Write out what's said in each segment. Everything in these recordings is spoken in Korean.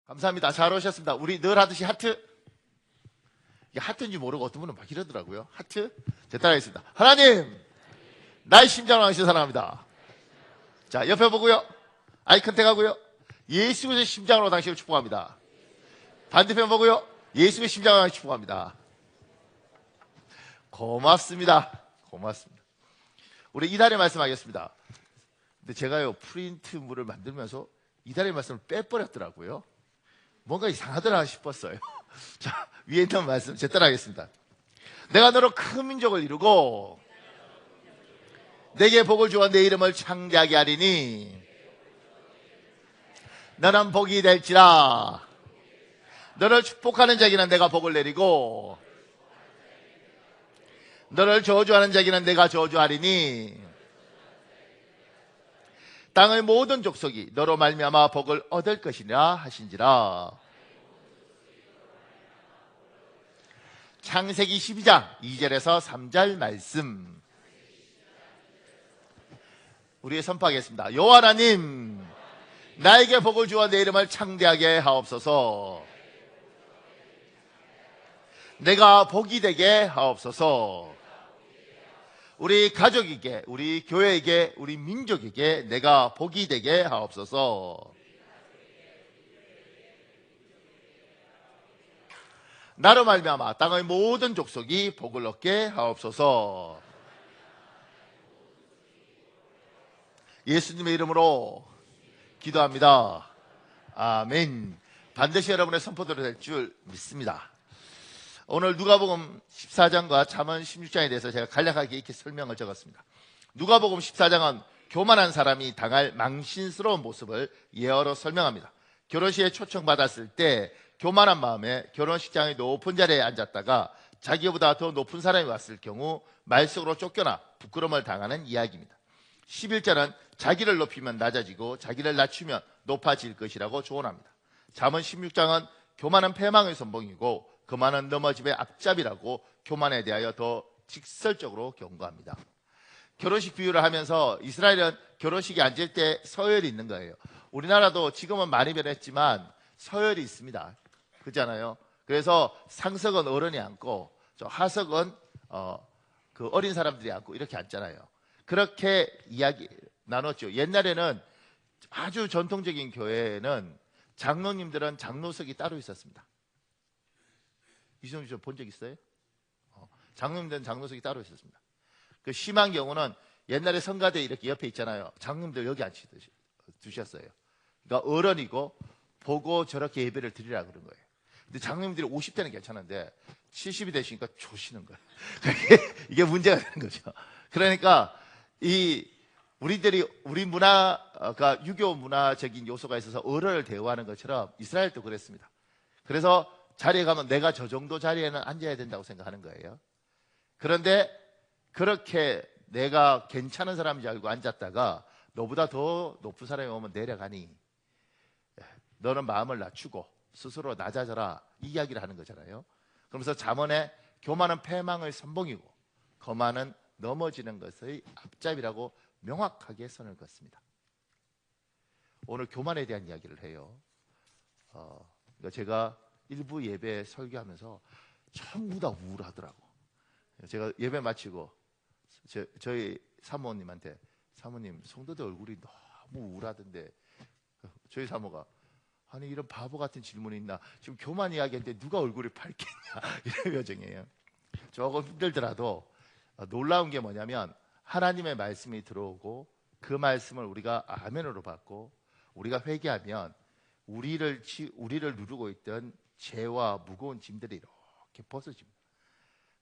감사합니다. 잘 오셨습니다. 우리 늘 하듯이 하트. 이게 하트인지 모르고 어떤 분은 막 이러더라고요. 하트. 제 따라하겠습니다. 하나님, 나의 심장을 왕신 사랑합니다. 자, 옆에 보고요. 아이 컨택하고요. 예수 그리스도의 심장으로 당신을 축복합니다. 반대편 보고요. 예수 그리스도의 심장으로 당신을 축복합니다. 고맙습니다. 고맙습니다. 우리 이달의 말씀하겠습니다. 근데 제가요, 프린트물을 만들면서 이달의 말씀을 빼버렸더라고요. 뭔가 이상하더라 싶었어요. 자, 위에 있는 말씀 제 따라 하겠습니다. 내가 너로 큰 민족을 이루고 내게 복을 주어 내 이름을 창대하게 하리니 너는 복이 될지라. 너를 축복하는 자에게는 내가 복을 내리고 너를 저주하는 자에게는 내가 저주하리니 땅의 모든 족속이 너로 말미암아 복을 얻을 것이라 하신지라. 창세기 12장 2절에서 3절 말씀 우리 선포하겠습니다. 여호와 하나님, 나에게 복을 주어 내 이름을 창대하게 하옵소서. 내가 복이 되게 하옵소서. 우리 가족에게, 우리 교회에게, 우리 민족에게 내가 복이 되게 하옵소서. 나로 말미암아 땅의 모든 족속이 복을 얻게 하옵소서. 예수님의 이름으로 기도합니다. 아멘. 반드시 여러분의 선포대로 될 줄 믿습니다. 오늘 누가복음 14장과 잠언 16장에 대해서 제가 간략하게 이렇게 설명을 적었습니다. 누가복음 14장은 교만한 사람이 당할 망신스러운 모습을 예어로 설명합니다. 결혼식에 초청받았을 때 교만한 마음에 결혼식장의 높은 자리에 앉았다가 자기보다 더 높은 사람이 왔을 경우 말속으로 쫓겨나 부끄러움을 당하는 이야기입니다. 11절은 자기를 높이면 낮아지고 자기를 낮추면 높아질 것이라고 조언합니다. 잠언 16장은 교만은 패망의 선봉이고 그만은 넘어짐의 앞잡이라고 교만에 대하여 더 직설적으로 경고합니다. 결혼식 비유를 하면서 이스라엘은 결혼식에 앉을 때 서열이 있는 거예요. 우리나라도 지금은 많이 변했지만 서열이 있습니다. 그렇잖아요. 그래서 상석은 어른이 앉고 하석은 그 어린 사람들이 앉고 이렇게 앉잖아요. 그렇게 이야기 나눴죠. 옛날에는 아주 전통적인 교회에는 장로님들은 장로석이 따로 있었습니다. 이승훈 씨 본 적 있어요? 장로님들은 장로석이 따로 있었습니다. 그 심한 경우는 옛날에 성가대 이렇게 옆에 있잖아요. 장로님들 여기 앉히셨어요. 그러니까 어른이고 보고 저렇게 예배를 드리라 그런 거예요. 근데 장로님들이 50대는 괜찮은데 70이 되시니까 조시는 거예요. 이게 문제가 되는 거죠. 그러니까 우리 문화가 유교 문화적인 요소가 있어서 어른을 대우하는 것처럼 이스라엘도 그랬습니다. 그래서 자리에 가면 내가 저 정도 자리에는 앉아야 된다고 생각하는 거예요. 그런데 그렇게 내가 괜찮은 사람인 줄 알고 앉았다가 너보다 더 높은 사람이 오면 내려가니 너는 마음을 낮추고 스스로 낮아져라 이 이야기를 하는 거잖아요. 그러면서 잠언에 교만은 패망의 선봉이고 거만은 넘어지는 것의 앞잡이라고 명확하게 선을 그었습니다. 오늘 교만에 대한 이야기를 해요. 그러니까 제가 일부 예배 설교하면서 전부 다 우울하더라고. 제가 예배 마치고 저희 사모님한테 사모님 성도들 얼굴이 너무 우울하던데 저희 사모가 아니 이런 바보 같은 질문이 있나 지금 교만 이야기인데 누가 얼굴이 밝겠냐 이런 표정이에요. 조금 힘들더라도 놀라운 게 뭐냐면 하나님의 말씀이 들어오고 그 말씀을 우리가 아멘으로 받고 우리가 회개하면 우리를 누르고 있던 죄와 무거운 짐들이 이렇게 벗어집니다.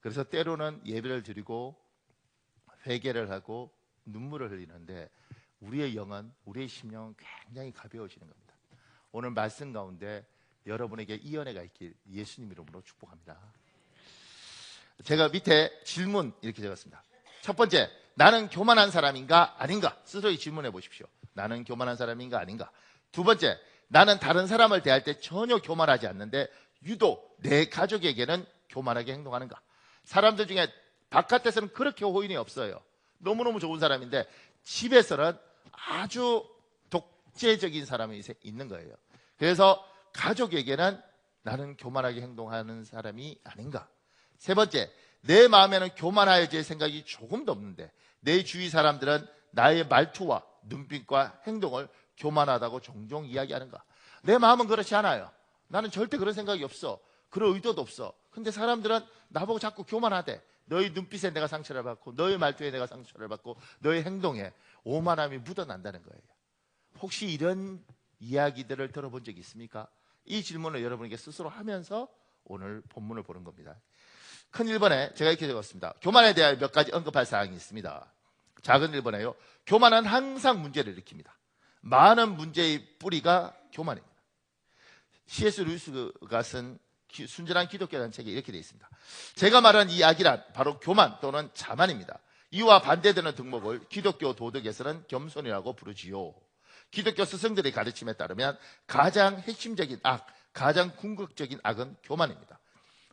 그래서 때로는 예배를 드리고 회개를 하고 눈물을 흘리는데 우리의 영은 우리의 심령은 굉장히 가벼워지는 겁니다. 오늘 말씀 가운데 여러분에게 이 은혜가 있길 예수님 이름으로 축복합니다. 제가 밑에 질문 이렇게 적었습니다. 첫 번째, 나는 교만한 사람인가 아닌가? 스스로 질문해 보십시오. 나는 교만한 사람인가 아닌가? 두 번째, 나는 다른 사람을 대할 때 전혀 교만하지 않는데 유독 내 가족에게는 교만하게 행동하는가? 사람들 중에 바깥에서는 그렇게 호인이 없어요. 너무너무 좋은 사람인데 집에서는 아주 독재적인 사람이 있는 거예요. 그래서 가족에게는 나는 교만하게 행동하는 사람이 아닌가? 세 번째, 내 마음에는 교만하여질 생각이 조금도 없는데 내 주위 사람들은 나의 말투와 눈빛과 행동을 교만하다고 종종 이야기하는가? 내 마음은 그렇지 않아요. 나는 절대 그런 생각이 없어. 그럴 의도도 없어. 근데 사람들은 나보고 자꾸 교만하대. 너의 눈빛에 내가 상처를 받고 너의 말투에 내가 상처를 받고 너의 행동에 오만함이 묻어난다는 거예요. 혹시 이런 이야기들을 들어본 적이 있습니까? 이 질문을 여러분에게 스스로 하면서 오늘 본문을 보는 겁니다. 큰 1번에 제가 이렇게 적었습니다. 교만에 대하여 몇 가지 언급할 사항이 있습니다. 작은 1번에요. 교만은 항상 문제를 일으킵니다. 많은 문제의 뿌리가 교만입니다. C.S. 루이스가 쓴 순전한 기독교라는 책에 이렇게 되어 있습니다. 제가 말한 이 악이란 바로 교만 또는 자만입니다. 이와 반대되는 덕목을 기독교 도덕에서는 겸손이라고 부르지요. 기독교 스승들의 가르침에 따르면 가장 핵심적인 악, 가장 궁극적인 악은 교만입니다.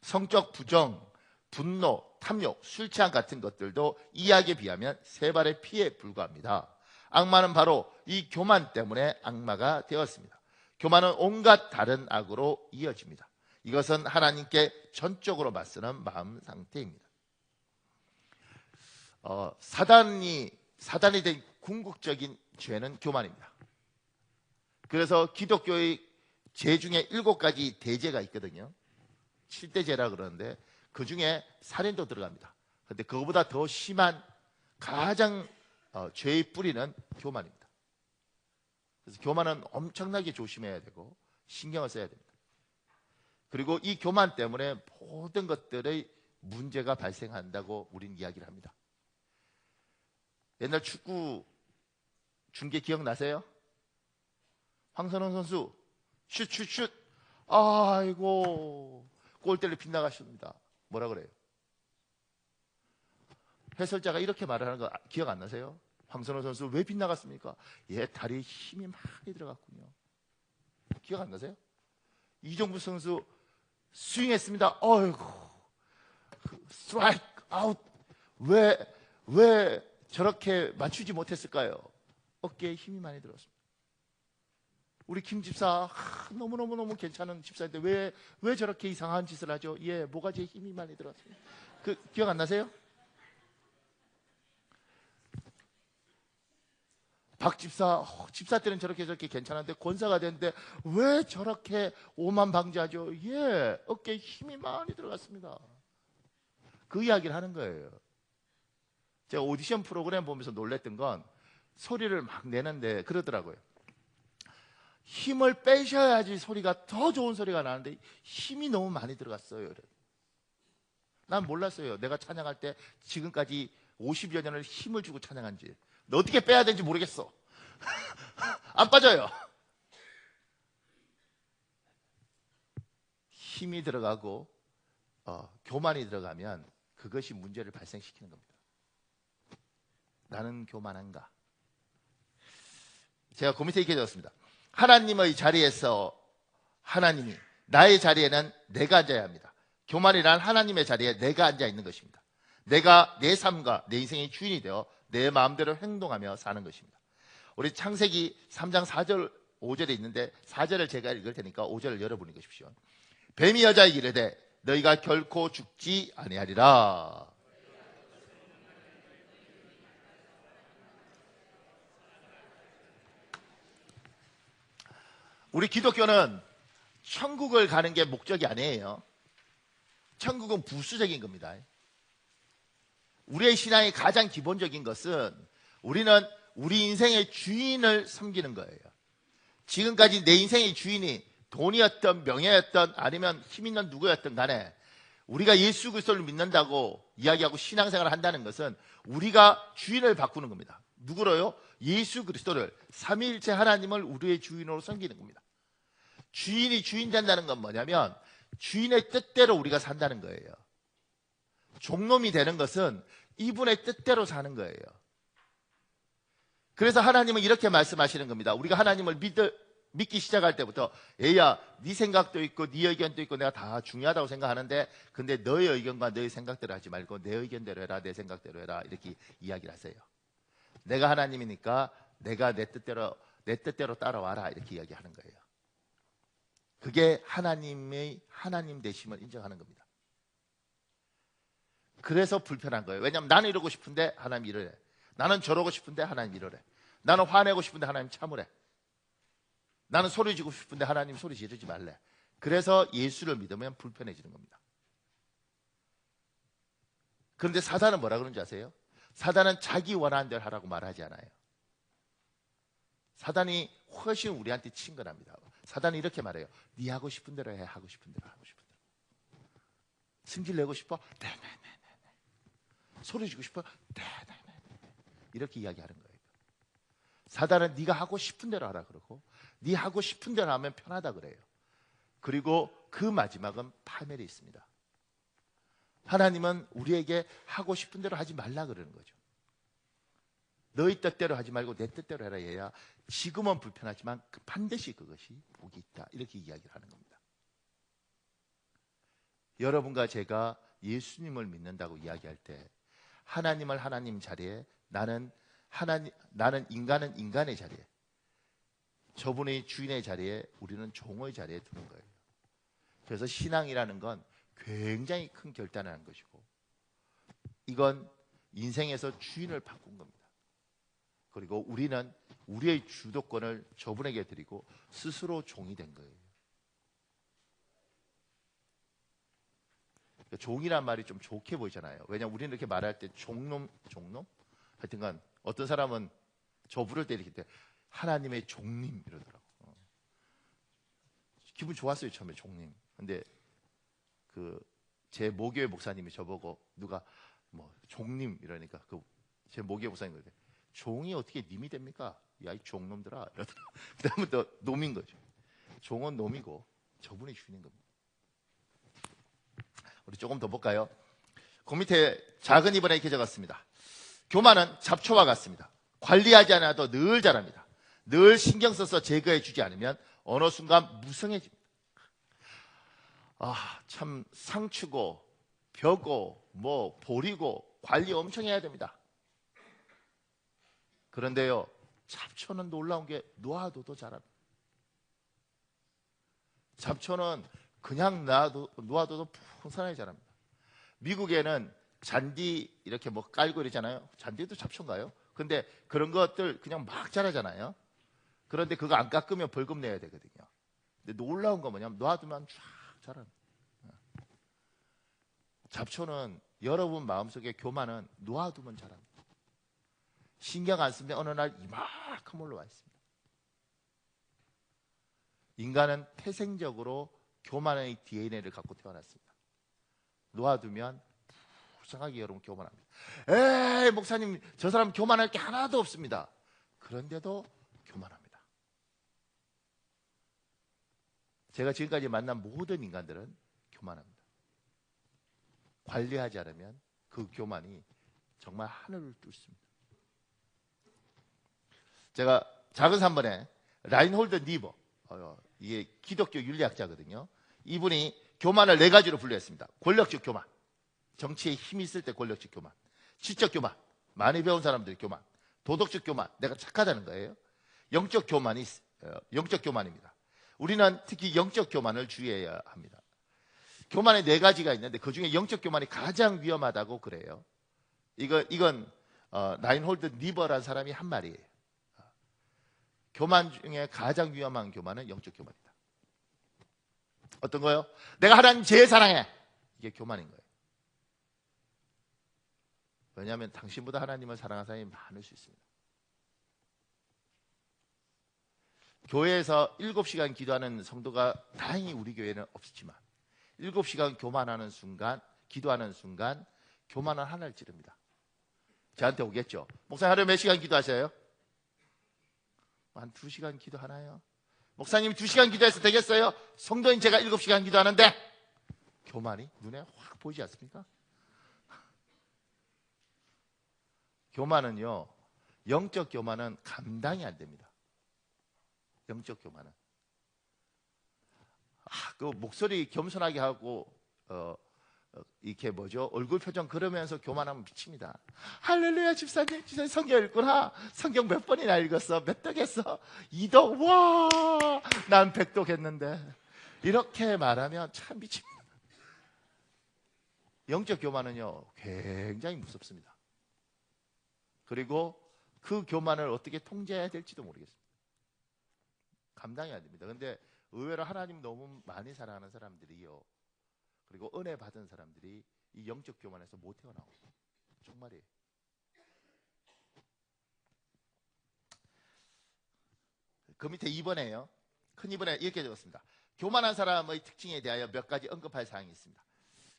성적 부정, 분노, 탐욕, 술 취함 같은 것들도 이 악에 비하면 세 발의 피에 불과합니다. 악마는 바로 이 교만 때문에 악마가 되었습니다. 교만은 온갖 다른 악으로 이어집니다. 이것은 하나님께 전적으로 맞서는 마음 상태입니다. 사단이 된 궁극적인 죄는 교만입니다. 그래서 기독교의 죄 중에 7가지 대죄가 있거든요. 7대죄라 그러는데 그 중에 살인도 들어갑니다. 그런데 그거보다 더 심한 가장 죄의 뿌리는 교만입니다. 그래서 교만은 엄청나게 조심해야 되고 신경을 써야 됩니다. 그리고 이 교만 때문에 모든 것들의 문제가 발생한다고 우리는 이야기를 합니다. 옛날 축구 중계 기억나세요? 황선홍 선수 슛 아이고 골대를 빗나가십니다. 뭐라 그래요? 해설자가 이렇게 말을 하는 거 기억 안 나세요? 황선홍 선수 왜 빗나갔습니까? 예, 다리에 힘이 많이 들어갔군요. 기억 안 나세요? 이종부 선수 스윙했습니다. 어이구 스트라이크 아웃. 왜 저렇게 맞추지 못했을까요? 어깨에 힘이 많이 들었습니다. 우리 김 집사 너무너무 괜찮은 집사인데 왜 저렇게 이상한 짓을 하죠? 예, 모가지에 힘이 많이 들었습니다. 기억 안 나세요? 박 집사, 집사 때는 저렇게 괜찮은데 권사가 됐는데 왜 저렇게 오만방자죠? 예, 어깨에 힘이 많이 들어갔습니다. 그 이야기를 하는 거예요. 제가 오디션 프로그램 보면서 놀랬던 건 소리를 막 내는데 그러더라고요. 힘을 빼셔야지 소리가 더 좋은 소리가 나는데 힘이 너무 많이 들어갔어요. 난 몰랐어요. 내가 찬양할 때 지금까지 50여 년을 힘을 주고 찬양한지. 어떻게 빼야 되는지 모르겠어. 안 빠져요. 힘이 들어가고 교만이 들어가면 그것이 문제를 발생시키는 겁니다. 나는 교만한가? 제가 그 밑에 이렇게 적었습니다. 하나님의 자리에서 하나님이, 나의 자리에는 내가 앉아야 합니다. 교만이란 하나님의 자리에 내가 앉아 있는 것입니다. 내가 내 삶과 내 인생의 주인이 되어 내 마음대로 행동하며 사는 것입니다. 우리 창세기 3장 4절 5절에 있는데 4절을 제가 읽을 테니까 5절을 여러분이 읽으십시오. 뱀이 여자에게 이르되 너희가 결코 죽지 아니하리라. 우리 기독교는 천국을 가는 게 목적이 아니에요. 천국은 부수적인 겁니다. 우리의 신앙의 가장 기본적인 것은 우리는 우리 인생의 주인을 섬기는 거예요. 지금까지 내 인생의 주인이 돈이었던 명예였던 아니면 힘 있는 누구였던 간에 우리가 예수 그리스도를 믿는다고 이야기하고 신앙생활을 한다는 것은 우리가 주인을 바꾸는 겁니다. 누구로요? 예수 그리스도를, 삼위일체 하나님을 우리의 주인으로 섬기는 겁니다. 주인이 주인 된다는 건 뭐냐면 주인의 뜻대로 우리가 산다는 거예요. 종놈이 되는 것은 이분의 뜻대로 사는 거예요. 그래서 하나님은 이렇게 말씀하시는 겁니다. 우리가 하나님을 믿기 시작할 때부터 얘야, 네 생각도 있고 네 의견도 있고 내가 다 중요하다고 생각하는데 근데 너의 의견과 너의 생각대로 하지 말고 내 의견대로 해라, 내 생각대로 해라, 이렇게 이야기를 하세요. 내가 하나님이니까 내가 내 뜻대로 따라와라, 이렇게 이야기하는 거예요. 그게 하나님의 하나님 되심을 인정하는 겁니다. 그래서 불편한 거예요. 왜냐하면 나는 이러고 싶은데 하나님 이러래. 나는 저러고 싶은데 하나님 이러래. 나는 화내고 싶은데 하나님 참으래. 나는 소리 지르고 싶은데 하나님 소리 지르지 말래. 그래서 예수를 믿으면 불편해지는 겁니다. 그런데 사단은 뭐라 그러는지 아세요? 사단은 자기 원하는 대로 하라고 말하지 않아요. 사단이 훨씬 우리한테 친근합니다. 사단이 이렇게 말해요. 네 하고 싶은 대로 해. 하고 싶은 대로 하고 싶은 대로. 승질 내고 싶어? 네네네. 소리 지고 싶어? 네네네. 이렇게 이야기하는 거예요. 사단은 네가 하고 싶은 대로 하라 그러고 네 하고 싶은 대로 하면 편하다 그래요. 그리고 그 마지막은 파멸이 있습니다. 하나님은 우리에게 하고 싶은 대로 하지 말라 그러는 거죠. 너희 뜻대로 하지 말고 내 뜻대로 해라 해야 지금은 불편하지만 반드시 그것이 복이 있다. 이렇게 이야기를 하는 겁니다. 여러분과 제가 예수님을 믿는다고 이야기할 때 하나님을 하나님 자리에 나는 인간은 인간의 자리에 저분의 주인의 자리에 우리는 종의 자리에 두는 거예요. 그래서 신앙이라는 건 굉장히 큰 결단을 하는 것이고 이건 인생에서 주인을 바꾼 겁니다. 그리고 우리는 우리의 주도권을 저분에게 드리고 스스로 종이 된 거예요. 종이란 말이 좀 좋게 보이잖아요. 왜냐하면 우리는 이렇게 말할 때 종놈? 하여튼간 어떤 사람은 저 부를 때 이렇게 때 하나님의 종님 이러더라고. 기분 좋았어요 처음에 종님. 근데 제 모교회 목사님이 저보고 누가 뭐 종님 이러니까 제 모교회 목사님 그러대. 종이 어떻게 님이 됩니까? 야 이 종놈들아 이러더라고. 그다음부터 놈인 거죠. 종은 놈이고 저분이 주인인 겁니다. 우리 조금 더 볼까요? 그 밑에 작은 이번에 이렇게 적었습니다. 교만은 잡초와 같습니다. 관리하지 않아도 늘 자랍니다. 늘 신경 써서 제거해 주지 않으면 어느 순간 무성해집니다. 참 상추고 벼고 보리고 관리 엄청 해야 됩니다. 그런데요, 잡초는 놀라운 게 놓아둬도 자랍니다. 잡초는 그냥 놓아둬도 풍성하게 자랍니다. 미국에는 잔디 이렇게 깔고 이러잖아요. 잔디도 잡초인가요? 근데 그런 것들 그냥 막 자라잖아요. 그런데 그거 안 깎으면 벌금 내야 되거든요. 근데 놀라운 건 뭐냐면 놔두면 쫙 자랍니다. 잡초는 여러분 마음속에 교만은 놓아두면 자랍니다. 신경 안 쓰면 어느 날 이만큼 올라와 있습니다. 인간은 태생적으로 교만의 DNA를 갖고 태어났습니다. 놓아두면 불쌍하게 여러분 교만합니다. 에이 목사님 저 사람 교만할 게 하나도 없습니다. 그런데도 교만합니다. 제가 지금까지 만난 모든 인간들은 교만합니다. 관리하지 않으면 그 교만이 정말 하늘을 뚫습니다. 제가 작은 산번에 라인홀드 니버, 이게 기독교 윤리학자거든요. 이분이 교만을 4가지로 분류했습니다. 권력적 교만, 정치에 힘이 있을 때 권력적 교만, 지적 교만, 많이 배운 사람들의 교만, 도덕적 교만, 내가 착하다는 거예요. 영적 교만입니다. 우리는 특히 영적 교만을 주의해야 합니다. 교만에 4가지가 있는데 그 중에 영적 교만이 가장 위험하다고 그래요. 이건 라인홀드 니버라는 사람이 한 말이에요. 교만 중에 가장 위험한 교만은 영적 교만이다. 어떤 거요? 내가 하나님 제일 사랑해. 이게 교만인 거예요. 왜냐하면 당신보다 하나님을 사랑하는 사람이 많을 수 있습니다. 교회에서 7시간 기도하는 성도가 다행히 우리 교회는 없지만 7시간 기도하는 순간 교만은 하늘을 찌릅니다. 저한테 오겠죠. 목사님 하루에 몇 시간 기도하셔요? 한 2시간 기도하나요? 목사님이 2시간 기도해서 되겠어요? 성도인 제가 7시간 기도하는데 교만이 눈에 확 보이지 않습니까? 교만은요, 영적 교만은 감당이 안 됩니다. 영적 교만은 그 목소리 겸손하게 하고 이렇게 얼굴 표정 그러면서 교만하면 미칩니다. 할렐루야 집사님 성경 읽구나. 성경 몇 번이나 읽었어? 몇 독 했어? 2독. 와, 난 100독 했는데 이렇게 말하면 참 미칩니다. 영적 교만은요, 굉장히 무섭습니다. 그리고 그 교만을 어떻게 통제해야 될지도 모르겠습니다. 감당해야 됩니다. 근데 의외로 하나님 너무 많이 사랑하는 사람들이요, 그리고 은혜 받은 사람들이 이 영적 교만에서 못 헤어나옵니다. 정말이에요. 그 밑에 2번에요. 큰 2번에 이렇게 적었습니다. 교만한 사람의 특징에 대하여 몇 가지 언급할 사항이 있습니다.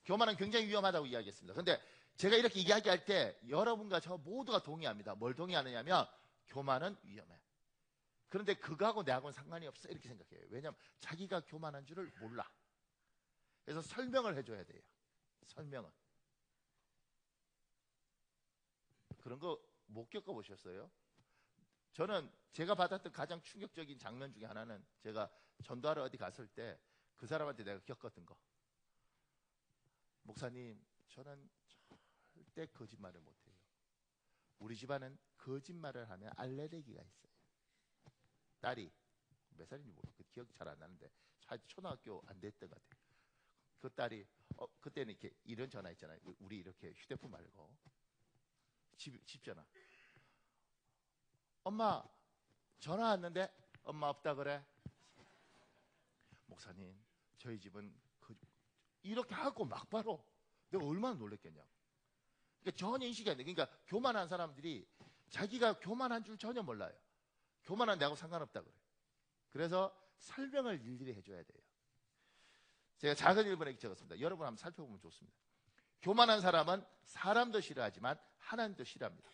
교만은 굉장히 위험하다고 이야기했습니다. 그런데 제가 이렇게 이야기할 때 여러분과 저 모두가 동의합니다. 뭘 동의하느냐면 교만은 위험해. 그런데 그거하고 내하고는 상관이 없어 이렇게 생각해요. 왜냐하면 자기가 교만한 줄을 몰라. 그래서 설명을 해줘야 돼요. 설명은. 그런 거 못 겪어보셨어요? 저는 제가 받았던 가장 충격적인 장면 중에 하나는 제가 전도하러 어디 갔을 때 그 사람한테 내가 겪었던 거. 목사님, 저는 절대 거짓말을 못해요. 우리 집안은 거짓말을 하면 알레르기가 있어요. 딸이 몇 살인지 모르겠어요. 기억 잘 안 나는데 초등학교 안 됐던 것 같아요. 그 딸이 그때는 이렇게 이런 전화 있잖아요. 우리 이렇게 휴대폰 말고 집 전화. 엄마 전화 왔는데 엄마 없다 그래. 목사님, 저희 집은 이렇게 하고 막바로 내가 얼마나 놀랬겠냐고. 그러니까 전혀 인식이 안 돼. 그러니까 교만한 사람들이 자기가 교만한 줄 전혀 몰라요. 교만한 내하고 상관없다 그래. 그래서 설명을 일일이 해줘야 돼요. 제가 작은 1번에 적었습니다. 여러분 한번 살펴보면 좋습니다. 교만한 사람은 사람도 싫어하지만 하나님도 싫어합니다.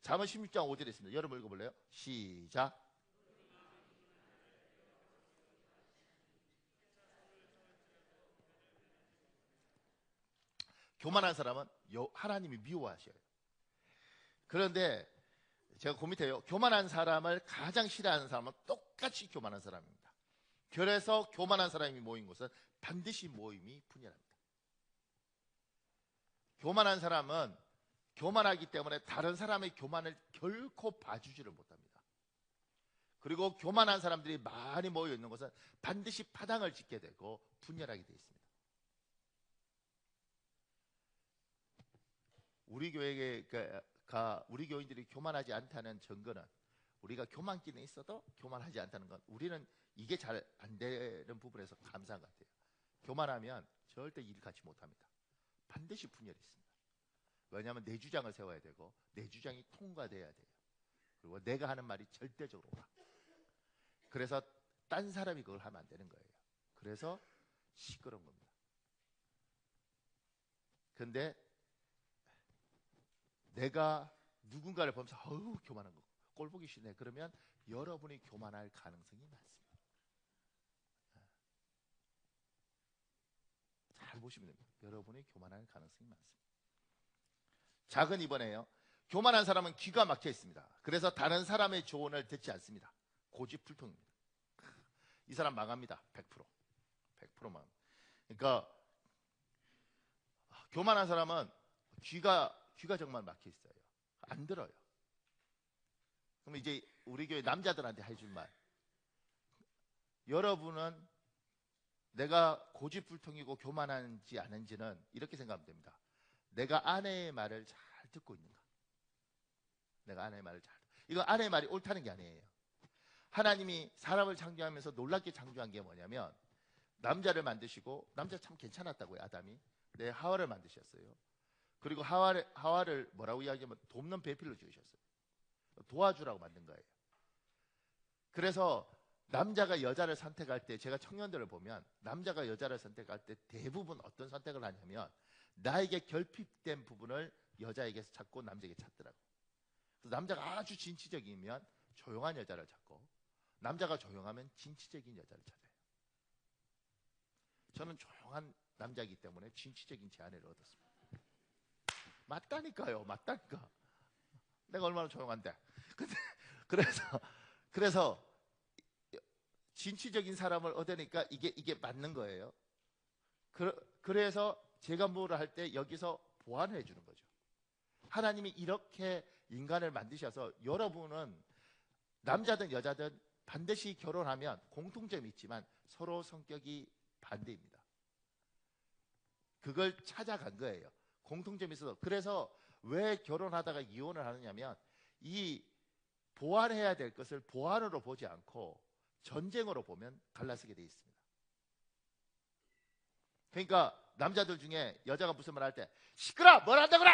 잠언 16장 5절에 있습니다. 여러분 읽어볼래요? 시작. 교만한 사람은 하나님이 미워하셔요. 그런데 제가 그 밑에요. 교만한 사람을 가장 싫어하는 사람은 똑같이 교만한 사람입니다. 그래서 교만한 사람이 모인 곳은 반드시 모임이 분열합니다. 교만한 사람은 교만하기 때문에 다른 사람의 교만을 결코 봐주지를 못합니다. 그리고 교만한 사람들이 많이 모여 있는 곳은 반드시 파당을 짓게 되고 분열하게 되어 있습니다. 우리 우리 교인들이 교만하지 않다는 증거는, 우리가 교만기는 있어도 교만하지 않다는 건 우리는 이게 잘 안 되는 부분에서 감사한 것 같아요. 교만하면 절대 일 같이 못합니다. 반드시 분열이 있습니다. 왜냐하면 내 주장을 세워야 되고 내 주장이 통과돼야 돼요. 그리고 내가 하는 말이 절대적으로 옳아. 그래서 딴 사람이 그걸 하면 안 되는 거예요. 그래서 시끄러운 겁니다. 근데 내가 누군가를 보면서 어우 교만한 거 꼴 보기 싫네. 그러면 여러분이 교만할 가능성이 많습니다. 잘 보시면 됩니다. 여러분이 교만할 가능성이 많습니다. 작은 2번에요. 교만한 사람은 귀가 막혀 있습니다. 그래서 다른 사람의 조언을 듣지 않습니다. 고집불통입니다. 이 사람 망합니다. 100%. 100%만. 그러니까 교만한 사람은 귀가 정말 막혀 있어요. 안 들어요. 그럼 이제 우리 교회 남자들한테 해줄 말. 여러분은 내가 고집불통이고 교만한지 아닌지는 이렇게 생각하면 됩니다. 내가 아내의 말을 잘 듣고 있는가? 내가 아내의 말을 잘 듣고. 이거 아내의 말이 옳다는 게 아니에요. 하나님이 사람을 창조하면서 놀랍게 창조한 게 뭐냐면 남자를 만드시고, 남자 참 괜찮았다고요. 아담이. 네, 하와를 만드셨어요. 그리고 하와를 뭐라고 이야기하면 돕는 배필로 지으셨어요. 도와주라고 만든 거예요. 그래서 남자가 여자를 선택할 때, 제가 청년들을 보면 남자가 여자를 선택할 때 대부분 어떤 선택을 하냐면 나에게 결핍된 부분을 여자에게서 찾고 남자에게 찾더라고요. 그래서 남자가 아주 진취적이면 조용한 여자를 찾고, 남자가 조용하면 진취적인 여자를 찾아요. 저는 조용한 남자이기 때문에 진취적인 제 아내를 얻었습니다. 맞다니까요. 맞다니까. 내가 얼마나 조용한데. 근데 그래서 진취적인 사람을 얻으니까 이게 맞는 거예요. 그래서 제가 뭐를 할 때 여기서 보완을 해주는 거죠. 하나님이 이렇게 인간을 만드셔서 여러분은 남자든 여자든 반드시 결혼하면 공통점이 있지만 서로 성격이 반대입니다. 그걸 찾아간 거예요. 공통점이 있어서. 그래서 왜 결혼하다가 이혼을 하느냐면 이 보완해야 될 것을 보완으로 보지 않고 전쟁으로 보면 갈라서게 돼 있습니다. 그러니까 남자들 중에 여자가 무슨 말 할 때 시끄러! 뭘 한다 그래!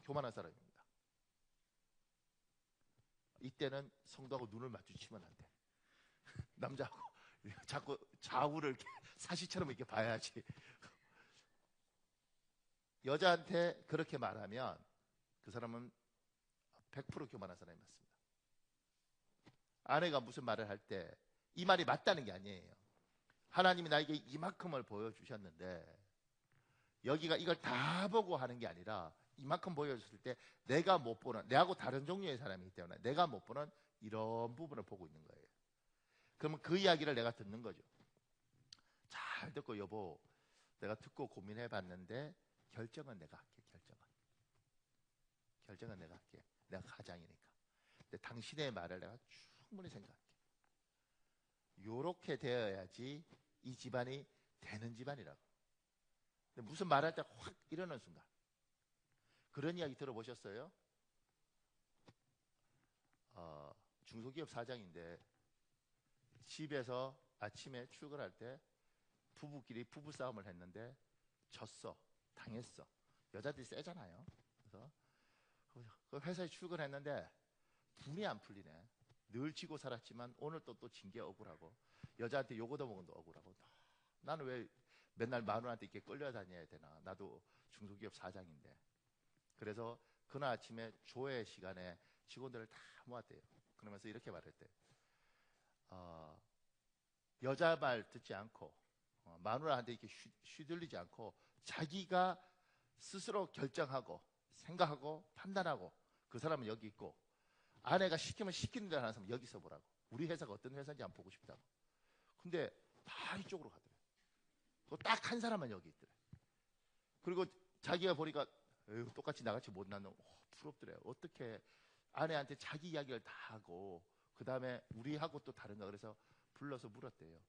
교만한 사람입니다. 이때는 성도하고 눈을 마주치면 안 돼. 남자하고 자꾸 좌우를 이렇게 사시처럼 이렇게 봐야지. 여자한테 그렇게 말하면 그 사람은 100% 교만한 사람이 맞습니다. 아내가 무슨 말을 할 때 이 말이 맞다는 게 아니에요. 하나님이 나에게 이만큼을 보여주셨는데 여기가 이걸 다 보고 하는 게 아니라 이만큼 보여줬을 때 내가 못 보는, 내하고 다른 종류의 사람이기 때문에 내가 못 보는 이런 부분을 보고 있는 거예요. 그러면 그 이야기를 내가 듣는 거죠. 잘 듣고 여보, 내가 듣고 고민해 봤는데 결정은 내가 할게. 결정은 내가 할게. 내가 가장이니까. 근데 당신의 말을 내가 충분히 생각할게. 요렇게 되어야지 이 집안이 되는 집안이라고. 근데 무슨 말할 때 확 일어나는 순간. 그런 이야기 들어보셨어요? 중소기업 사장인데 집에서 아침에 출근할 때 부부끼리 부부싸움을 했는데 졌어. 당했어. 여자들이 세잖아요. 그래서 그 회사에 출근했는데 분이 안 풀리네. 늘 지고 살았지만 오늘 또 진 게 억울하고 여자한테 욕 얻어먹은 도 억울하고 나는 왜 맨날 마누라한테 이렇게 끌려다녀야 되나. 나도 중소기업 사장인데. 그래서 그날 아침에 조회 시간에 직원들을 다 모았대요. 그러면서 이렇게 말했대요. 여자 말 듣지 않고 마누라한테 이렇게 휘둘리지 않고 자기가 스스로 결정하고 생각하고 판단하고 그 사람은 여기 있고 아내가 시키면 시키는 대로 하는 사람은 여기 있어 보라고. 우리 회사가 어떤 회사인지 한번 보고 싶다고. 근데 다 이쪽으로 가더래. 딱 한 사람만 여기 있더래. 그리고 자기가 보니까 에휴, 똑같이 나같이 못난 놈 부럽더래요. 어떻게 아내한테 자기 이야기를 다 하고 그 다음에 우리하고 또 다른가. 그래서 불러서 물었대요.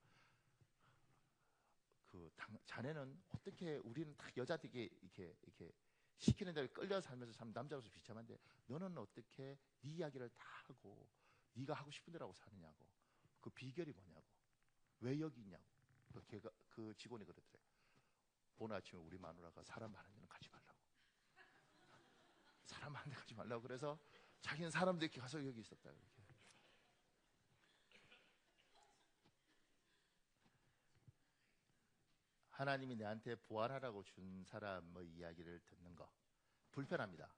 자네는 어떻게, 우리는 다 여자한테 이렇게 시키는 대로 끌려 살면서 참 남자로서 비참한데 너는 어떻게 네 이야기를 다 하고 네가 하고 싶은 대로 하고 사느냐고. 그 비결이 뭐냐고. 왜 여기 있냐고. 그 직원이 그러더래. 오늘 아침에 우리 마누라가 사람 많은 데는 가지 말라고. 사람 많은 데 가지 말라고. 그래서 자기는 사람들 이렇게 가서 여기 있었다. 이렇게. 하나님이 내한테 부활하라고 준 사람의 이야기를 듣는 거 불편합니다.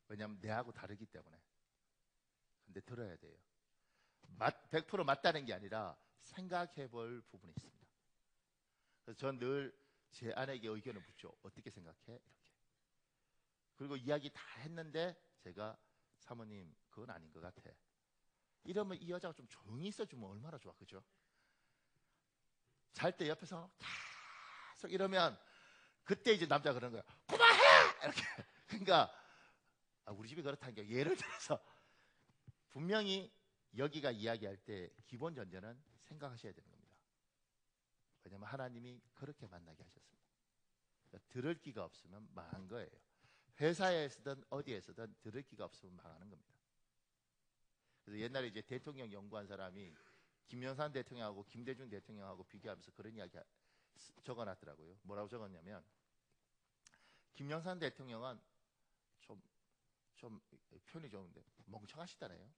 왜냐하면 내하고 다르기 때문에. 근데 들어야 돼요. 100% 맞다는 게 아니라 생각해 볼 부분이 있습니다. 그래서 전 늘 제 아내에게 의견을 묻죠. 어떻게 생각해? 이렇게. 그리고 이야기 다 했는데 제가 사모님 그건 아닌 것 같아. 이러면 이 여자가 좀 조용히 있어주면 얼마나 좋아. 그죠? 잘 때 옆에서 계속 이러면 그때 이제 남자가 그러는 거야. 그만해! 이렇게. 그러니까 우리 집이 그렇다는 게 예를 들어서 분명히 여기가 이야기할 때 기본 전제는 생각하셔야 되는 겁니다. 왜냐하면 하나님이 그렇게 만나게 하셨습니다. 그러니까 들을 기가 없으면 망한 거예요. 회사에서든 어디에서든 들을 기가 없으면 망하는 겁니다. 그래서 옛날에 이제 대통령 연구한 사람이 김영삼 대통령하고 김대중 대통령하고 비교하면서 그런 이야기 적어놨더라고요. 뭐라고 적었냐면 김영삼 대통령은 좀 표현이 좋은데 멍청하시다네요.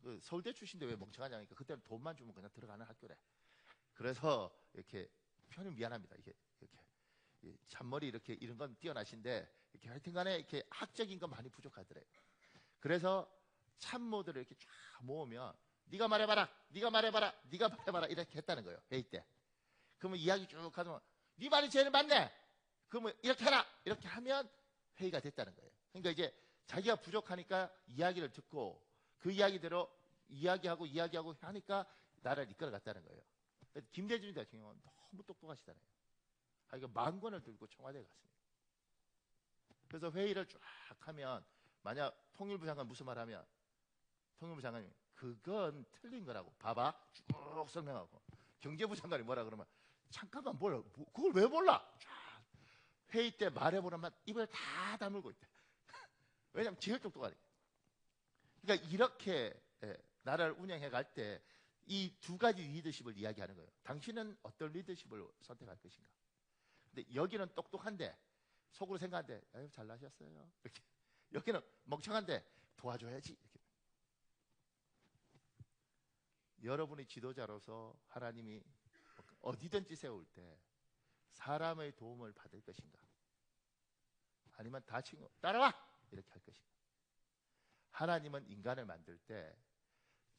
그 서울대 출신인데 왜 멍청하냐니까 그때는 돈만 주면 그냥 들어가는 학교래. 그래서 이렇게 표현이 미안합니다. 이렇게 잔머리 이렇게 이런 건 뛰어나신데 이렇게 하여튼간에 이렇게 학적인 건 많이 부족하더래요. 그래서 참모들을 이렇게 쫙 모으면 네가 말해봐라, 네가 말해봐라, 네가 말해봐라 이렇게 했다는 거예요. 회의 때. 그러면 이야기 쭉 하면 네 말이 제일 맞네. 그러면 이렇게 해라. 이렇게 하면 회의가 됐다는 거예요. 그러니까 이제 자기가 부족하니까 이야기를 듣고 그 이야기대로 이야기하고 하니까 나라를 이끌어갔다는 거예요. 김대중 대통령은 너무 똑똑하시잖아요. 이거 만권을 들고 청와대에 갔습니다. 그래서 회의를 쫙 하면 만약 통일부 장관 무슨 말 하면 통일부 장관이 그건 틀린 거라고 봐봐 쭉 설명하고 경제부 장관이 뭐라 그러면 잠깐만 몰라. 그걸 왜 몰라? 쫙 회의 때 말해보라면 입을 다 다물고 있대. 왜냐면 제일 똑똑하니까. 그러니까 이렇게 나라를 운영해 갈 때 이 두 가지 리더십을 이야기하는 거예요. 당신은 어떤 리더십을 선택할 것인가? 근데 여기는 똑똑한데 속으로 생각하는데 아유 잘나셨어요. 이렇게. 여기는 멍청한데 도와줘야지. 이렇게. 여러분이 지도자로서 하나님이 어디든지 세울 때 사람의 도움을 받을 것인가? 아니면 다 친구 따라와! 이렇게 할 것인가? 하나님은 인간을 만들 때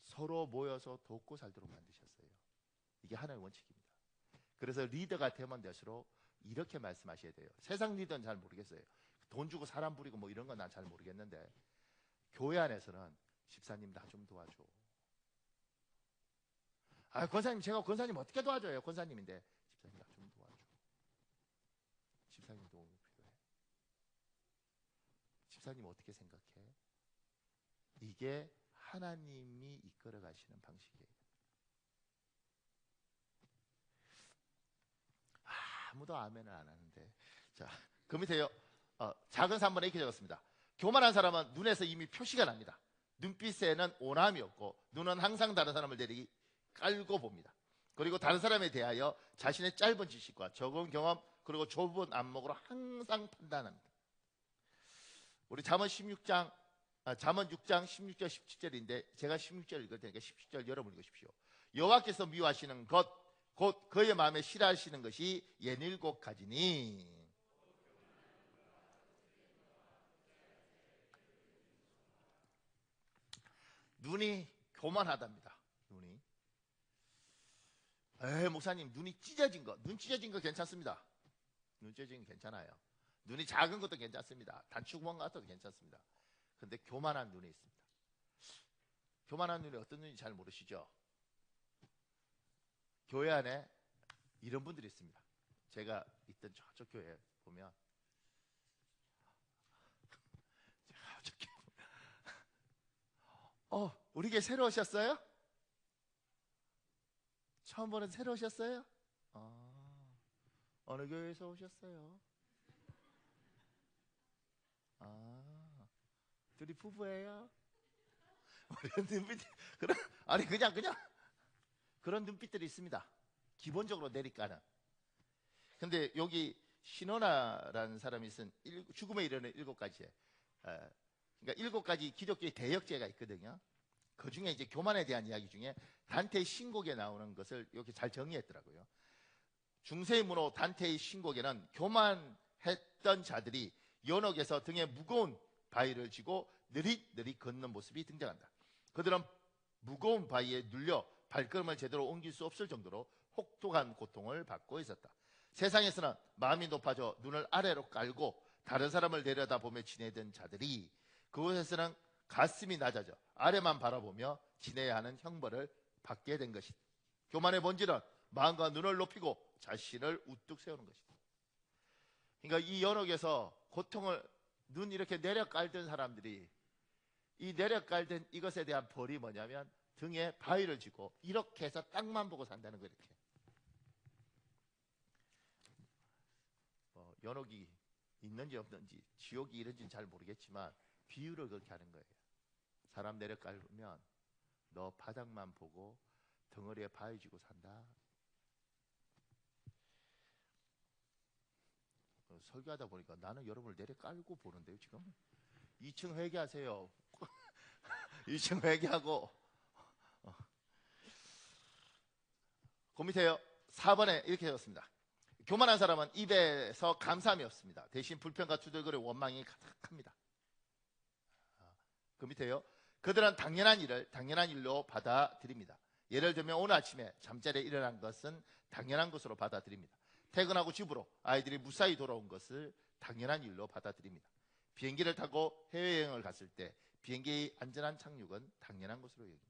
서로 모여서 돕고 살도록 만드셨어요. 이게 하나의 원칙입니다. 그래서 리더가 되면 될수록 이렇게 말씀하셔야 돼요. 세상 리더는 잘 모르겠어요. 돈 주고 사람 부리고 뭐 이런 건 난 잘 모르겠는데 교회 안에서는 집사님 나 좀 도와줘. 아 권사님 제가 권사님 어떻게 도와줘요? 권사님인데 집사님 나 좀 도와줘. 집사님 도움이 필요해. 집사님 어떻게 생각해? 이게 하나님이 이끌어 가시는 방식이에요. 아무도 아멘을 안 하는데. 자, 그 밑에요. 작은 3번에 이렇게 적었습니다. 교만한 사람은 눈에서 이미 표시가 납니다. 눈빛에는 온함이 없고 눈은 항상 다른 사람을 내리 깔고 봅니다. 그리고 다른 사람에 대하여 자신의 짧은 지식과 적은 경험 그리고 좁은 안목으로 항상 판단합니다. 우리 잠언 6장 16절 17절인데 제가 16절 읽을 테니까 17절 여러분 읽으십시오. 여호와께서 미워하시는 것 곧 그의 마음에 싫어하시는 것이 67가지니 눈이 교만하답니다. 눈이. 목사님 눈이 찢어진 거, 눈 찢어진 거 괜찮습니다. 눈 찢어진 거 괜찮아요. 눈이 작은 것도 괜찮습니다. 단추구멍 같아도 괜찮습니다. 근데 교만한 눈이 있습니다. 교만한 눈이 어떤 눈인지 잘 모르시죠? 교회 안에 이런 분들이 있습니다. 제가 있던 저쪽 교회 보면 우리 교회 새로 오셨어요? 처음 보는 새로 오셨어요? 어느 교회에서 오셨어요? 둘이 부부예요? 이런 눈빛, 그냥 그런 눈빛들이 있습니다. 기본적으로 내리까는. 근데 여기 신원아라는 사람이 쓴 죽음에 이르는 7가지에 그러니까 7가지 기독교의 대역죄가 있거든요. 그 중에 이제 교만에 대한 이야기 중에 단테의 신곡에 나오는 것을 이렇게 잘 정리했더라고요. 중세의 문호 단테의 신곡에는 교만했던 자들이 연옥에서 등에 무거운 바위를 쥐고 느릿느릿 걷는 모습이 등장한다. 그들은 무거운 바위에 눌려 발걸음을 제대로 옮길 수 없을 정도로 혹독한 고통을 받고 있었다. 세상에서는 마음이 높아져 눈을 아래로 깔고 다른 사람을 내려다보며 지내던 자들이 그곳에서는 가슴이 낮아져 아래만 바라보며 지내야 하는 형벌을 받게 된 것이다. 교만의 본질은 마음과 눈을 높이고 자신을 우뚝 세우는 것이다. 그러니까 이 연옥에서 고통을 눈 이렇게 내려 깔던 사람들이 이 내려 깔던 이것에 대한 벌이 뭐냐면 등에 바위를 쥐고 이렇게 해서 땅만 보고 산다는 거예요. 이렇게. 연옥이 있는지 없는지 지옥이 이런지는 잘 모르겠지만 비유를 그렇게 하는 거예요. 사람 내려 깔면 너 바닥만 보고 덩어리에 바위 쥐고 산다. 설교하다 보니까 나는 여러분을 내려 깔고 보는데요. 지금 2층 회개하세요. 2층 회개하고 그 밑에요. 4번에 이렇게 적었습니다. 교만한 사람은 입에서 감사함이 없습니다. 대신 불평과 투덜거리고 원망이 가득합니다. 그 밑에요. 그들은 당연한 일을 당연한 일로 받아들입니다. 예를 들면 오늘 아침에 잠자리에 일어난 것은 당연한 것으로 받아들입니다. 퇴근하고 집으로 아이들이 무사히 돌아온 것을 당연한 일로 받아들입니다. 비행기를 타고 해외여행을 갔을 때 비행기의 안전한 착륙은 당연한 것으로 여깁니다.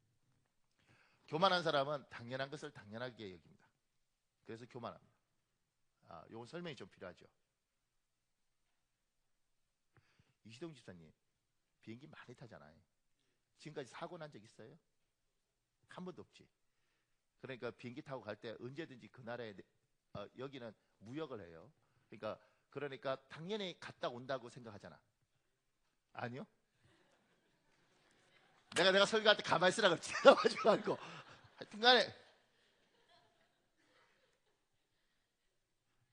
교만한 사람은 당연한 것을 당연하게 여깁니다. 그래서 교만합니다. 이건 설명이 좀 필요하죠. 이시동 집사님 비행기 많이 타잖아요. 지금까지 사고 난 적 있어요? 한 번도 없지. 그러니까 비행기 타고 갈 때 언제든지 그 나라에 여기는 무역을 해요. 그러니까 당연히 갔다 온다고 생각하잖아. 아니요? 내가 설교할 때 가만히 있으라 그랬지. 가만히 않고 하여튼간에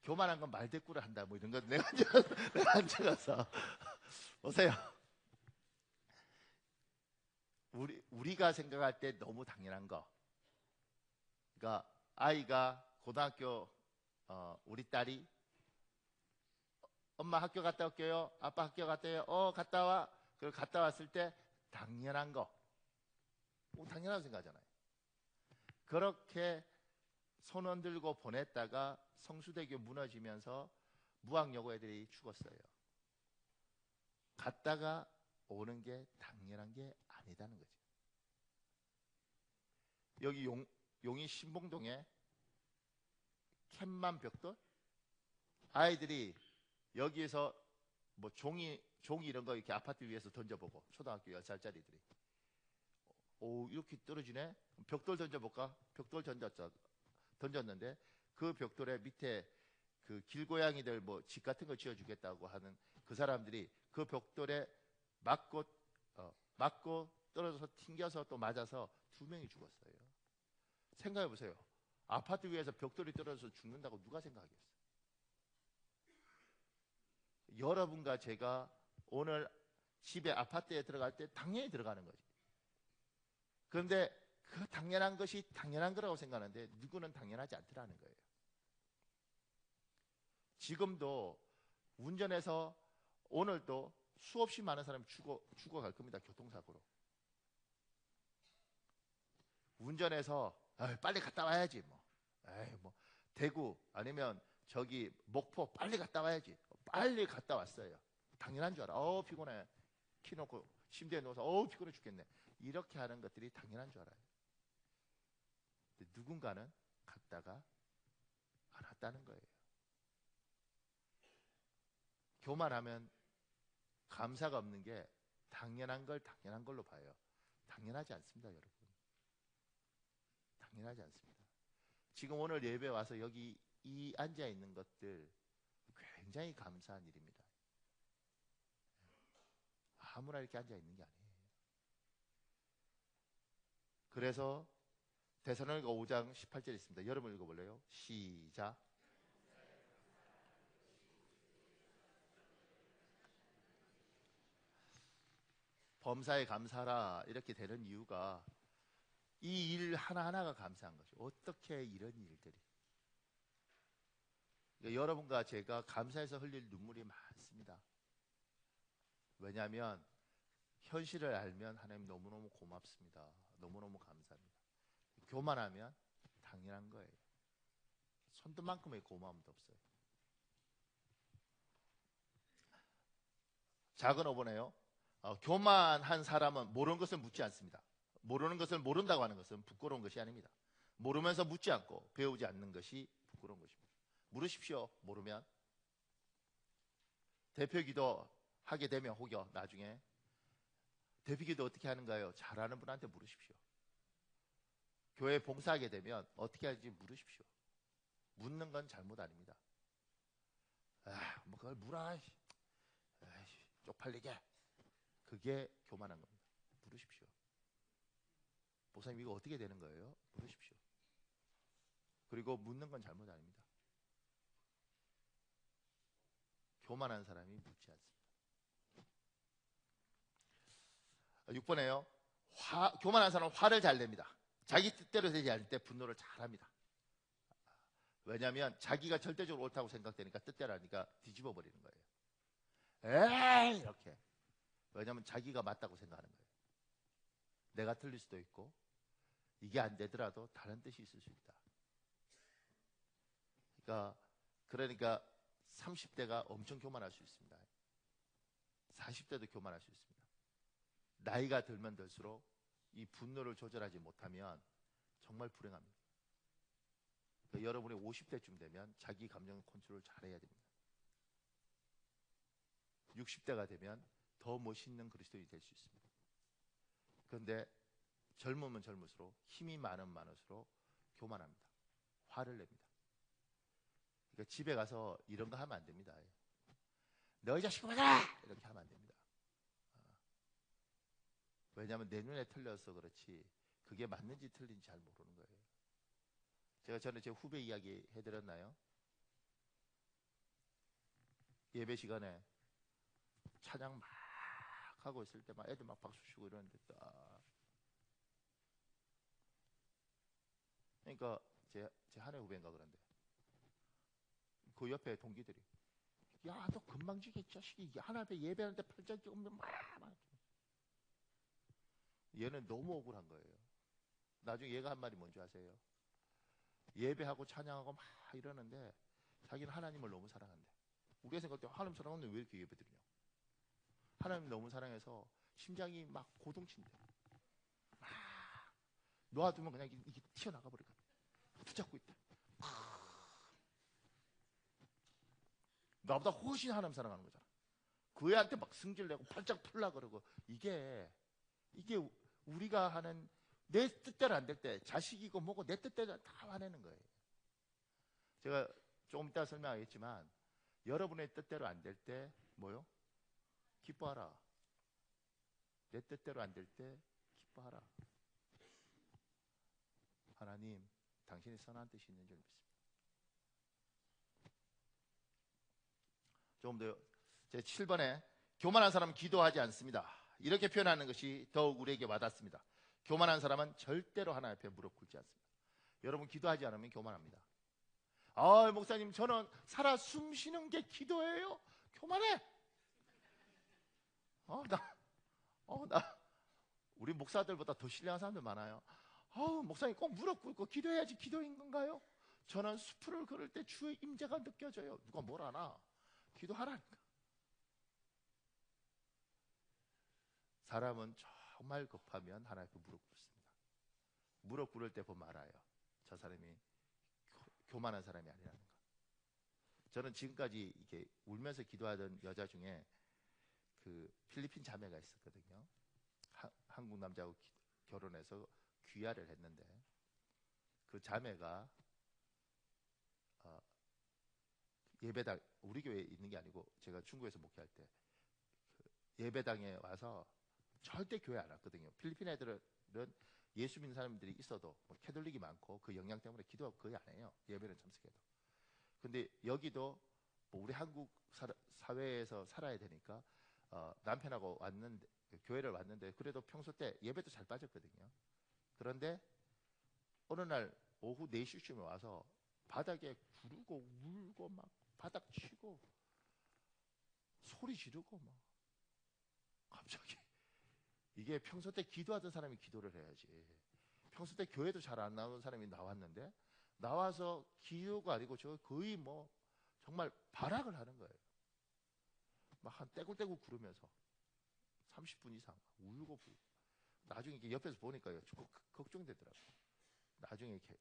교만한 건 말대꾸를 한다 뭐 이런 거 내가 안 적어서 보세요. 우리가 생각할 때 너무 당연한 거. 그러니까 아이가 고등학교 우리 딸이 엄마 학교 갔다 올게요. 아빠 학교 갔다 와요. 갔다 와. 그리고 갔다 왔을 때 당연한 거. 당연하다고 생각하잖아요. 그렇게 손 흔들고 보냈다가 성수대교 무너지면서 무학여고 애들이 죽었어요. 갔다가 오는 게 당연한 게 아니다는 거죠. 여기 용인 신봉동에 캔만 벽돌 아이들이 여기에서 뭐 종이 이런 거 이렇게 아파트 위에서 던져보고 초등학교 10살짜리들이 이렇게 떨어지네. 벽돌 던져볼까? 벽돌 던졌는데 그 벽돌에 밑에 그 길고양이들 뭐 집 같은 거 지어주겠다고 하는 그 사람들이 그 벽돌에 맞고 떨어져서 튕겨서 또 맞아서 2명이 죽었어요. 생각해 보세요. 아파트 위에서 벽돌이 떨어져서 죽는다고 누가 생각하겠어요? 여러분과 제가 오늘 집에 아파트에 들어갈 때 당연히 들어가는 거지. 그런데 그 당연한 것이 당연한 거라고 생각하는데 누구는 당연하지 않더라는 거예요. 지금도 운전해서 오늘도 수없이 많은 사람이 죽어갈 겁니다. 교통사고로. 운전해서 빨리 갔다 와야지 뭐 대구 아니면 저기 목포 빨리 갔다 와야지. 빨리 갔다 왔어요. 당연한 줄 알아. 피곤해. 키 놓고 침대에 누워서 피곤해 죽겠네. 이렇게 하는 것들이 당연한 줄 알아요. 근데 누군가는 갔다가 안 왔다는 거예요. 교만하면 감사가 없는 게 당연한 걸 당연한 걸로 봐요. 당연하지 않습니다, 여러분. 당연하지 않습니다. 지금 오늘 예배 와서 여기 이 앉아 있는 것들 굉장히 감사한 일입니다. 아무나 이렇게 앉아 있는 게 아니에요. 그래서 데살로니가 5장 18절 있습니다. 여러분 읽어볼래요? 시작. 범사에 감사하라 이렇게 되는 이유가 이 일 하나하나가 감사한 거죠. 어떻게 이런 일들이. 그러니까 여러분과 제가 감사해서 흘릴 눈물이 많습니다. 왜냐하면 현실을 알면 하나님 너무너무 고맙습니다. 너무너무 감사합니다. 교만하면 당연한 거예요. 손톱만큼의 고마움도 없어요. 작은 어버네요. 교만한 사람은 모르는 것을 묻지 않습니다. 모르는 것을 모른다고 하는 것은 부끄러운 것이 아닙니다. 모르면서 묻지 않고 배우지 않는 것이 부끄러운 것입니다. 물으십시오. 모르면. 대표기도 하게 되면 혹여 나중에 대표기도 어떻게 하는가요? 잘하는 분한테 물으십시오. 교회 봉사하게 되면 어떻게 하는지 물으십시오. 묻는 건 잘못 아닙니다. 뭐 그걸 물어. 쪽팔리게. 그게 교만한 겁니다. 물으십시오. 목사님 이거 어떻게 되는 거예요? 물으십시오. 그리고 묻는 건 잘못 아닙니다. 교만한 사람이 묻지 않습니다. 6번에요. 교만한 사람은 화를 잘 냅니다. 자기 뜻대로 되지 않을 때 분노를 잘합니다. 왜냐하면 자기가 절대적으로 옳다고 생각되니까 뜻대로 하니까 뒤집어 버리는 거예요. 에이 이렇게. 왜냐하면 자기가 맞다고 생각하는 거예요. 내가 틀릴 수도 있고 이게 안 되더라도 다른 뜻이 있을 수 있다. 그러니까 30대가 엄청 교만할 수 있습니다. 40대도 교만할 수 있습니다. 나이가 들면 들수록 이 분노를 조절하지 못하면 정말 불행합니다. 그러니까 여러분이 50대쯤 되면 자기 감정 컨트롤 잘해야 됩니다. 60대가 되면 더 멋있는 그리스도인이 될 수 있습니다. 그런데 젊으면 젊을수록 힘이 많을수록 교만합니다. 화를 냅니다. 그러니까 집에 가서 이런 거 하면 안 됩니다. 너희 자식아 맞아! 이렇게 하면 안 됩니다. 왜냐하면 내 눈에 틀려서 그렇지 그게 맞는지 틀린지 잘 모르는 거예요. 제가 전에 제 후배 이야기 해드렸나요? 예배 시간에 찬양 막 하고 있을 때 막 애들 막 박수 치고 이러는데 딱 그러니까 제 한 해 후배인가 그런데 그 옆에 동기들이 야 너 금방지게 자식이 하나 앞에 예배하는데 팔짱 끼고 막 얘는 너무 억울한 거예요. 나중에 얘가 한 말이 뭔지 아세요? 예배하고 찬양하고 막 이러는데 자기는 하나님을 너무 사랑한대. 우리가 생각할 때 하나님 사랑하는데 왜 이렇게 예배 드리냐? 하나님 너무 사랑해서 심장이 막 고동친대. 막 놓아두면 그냥 이게 튀어나가 버릴 거야. 붙잡고 있다. 나보다 훨씬 하나님 사랑하는 거잖아. 그 애한테 막 승질내고 팔짝 풀라 그러고 이게 우리가 하는 내 뜻대로 안 될 때 자식이고 뭐고 내 뜻대로 다 화내는 거예요. 제가 조금 이따 설명하겠지만 여러분의 뜻대로 안 될 때 뭐요? 기뻐하라. 내 뜻대로 안 될 때 기뻐하라. 하나님, 당신의 선한 뜻이 있는 줄 믿습니다. 조금 더 제 7번에 교만한 사람은 기도하지 않습니다. 이렇게 표현하는 것이 더욱 우리에게 와닿습니다. 교만한 사람은 절대로 하나님 앞에 무릎 꿇지 않습니다. 여러분 기도하지 않으면 교만합니다. 아 목사님 저는 살아 숨 쉬는 게 기도예요. 교만해. 우리 목사들보다 더 신뢰하는 사람들 많아요. 목사님 꼭 무릎 꿇고 기도해야지 기도인 건가요? 저는 수풀을 걸을 때 주의 임재가 느껴져요. 누가 뭘 하나? 기도하라니까. 사람은 정말 급하면 하나님 앞에 무릎 꿇습니다. 무릎 꿇을 때 보면 알아요. 저 사람이 교만한 사람이 아니라는 거. 저는 지금까지 이렇게 울면서 기도하던 여자 중에 그 필리핀 자매가 있었거든요. 한국 남자하고 결혼해서 귀화를 했는데 그 자매가 예배당 우리 교회에 있는 게 아니고 제가 중국에서 목회할 때 예배당에 와서 절대 교회 안 왔거든요. 필리핀 애들은 예수 믿는 사람들이 있어도 뭐 캐톨릭이 많고 그 영향 때문에 기도 거의 안 해요. 예배는 참석해도. 근데 여기도 뭐 우리 한국 사회에서 살아야 되니까 남편하고 왔는데 교회를 왔는데 그래도 평소 때 예배도 잘 빠졌거든요. 그런데 어느 날 오후 4시쯤에 와서 바닥에 구르고 울고 막 바닥 치고 소리 지르고 막 갑자기 이게 평소 때 기도하던 사람이 기도를 해야지. 평소 때 교회도 잘 안 나오는 사람이 나왔는데 나와서 기도가 아니고 저 거의 뭐 정말 발악을 하는 거예요. 막 한 떼굴떼굴 구르면서 30분 이상 울고 불고. 나중에 이렇게 옆에서 보니까요 걱정되더라고요. 나중에 이렇게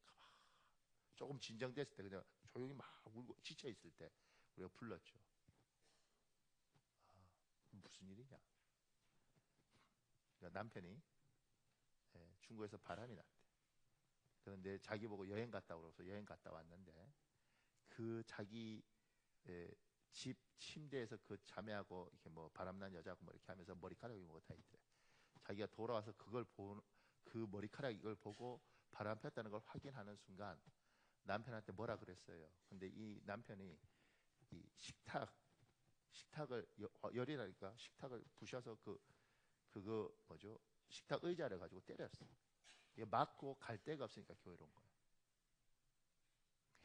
조금 진정됐을 때 그냥 조용히 막 울고 지쳐 있을 때 우리가 불렀죠. 무슨 일이냐? 그러니까 남편이 중국에서 바람이 났대. 그런데 자기 보고 여행 갔다 오라서 여행 갔다 왔는데 그 자기 집 침대에서 그 자매하고 이렇게 뭐 바람난 여자하고 뭐 이렇게 하면서 머리카락이 뭐가 다 있대. 자기가 돌아와서 그 머리카락 이걸 보고 바람 폈다는 걸 확인하는 순간 남편한테 뭐라 그랬어요. 근데 이 남편이 이 식탁을 열이 나니까 식탁을 부셔서 그거 뭐죠? 식탁 의자를 가지고 때렸어. 이게 맞고 갈 데가 없으니까 교회로 온 거예요.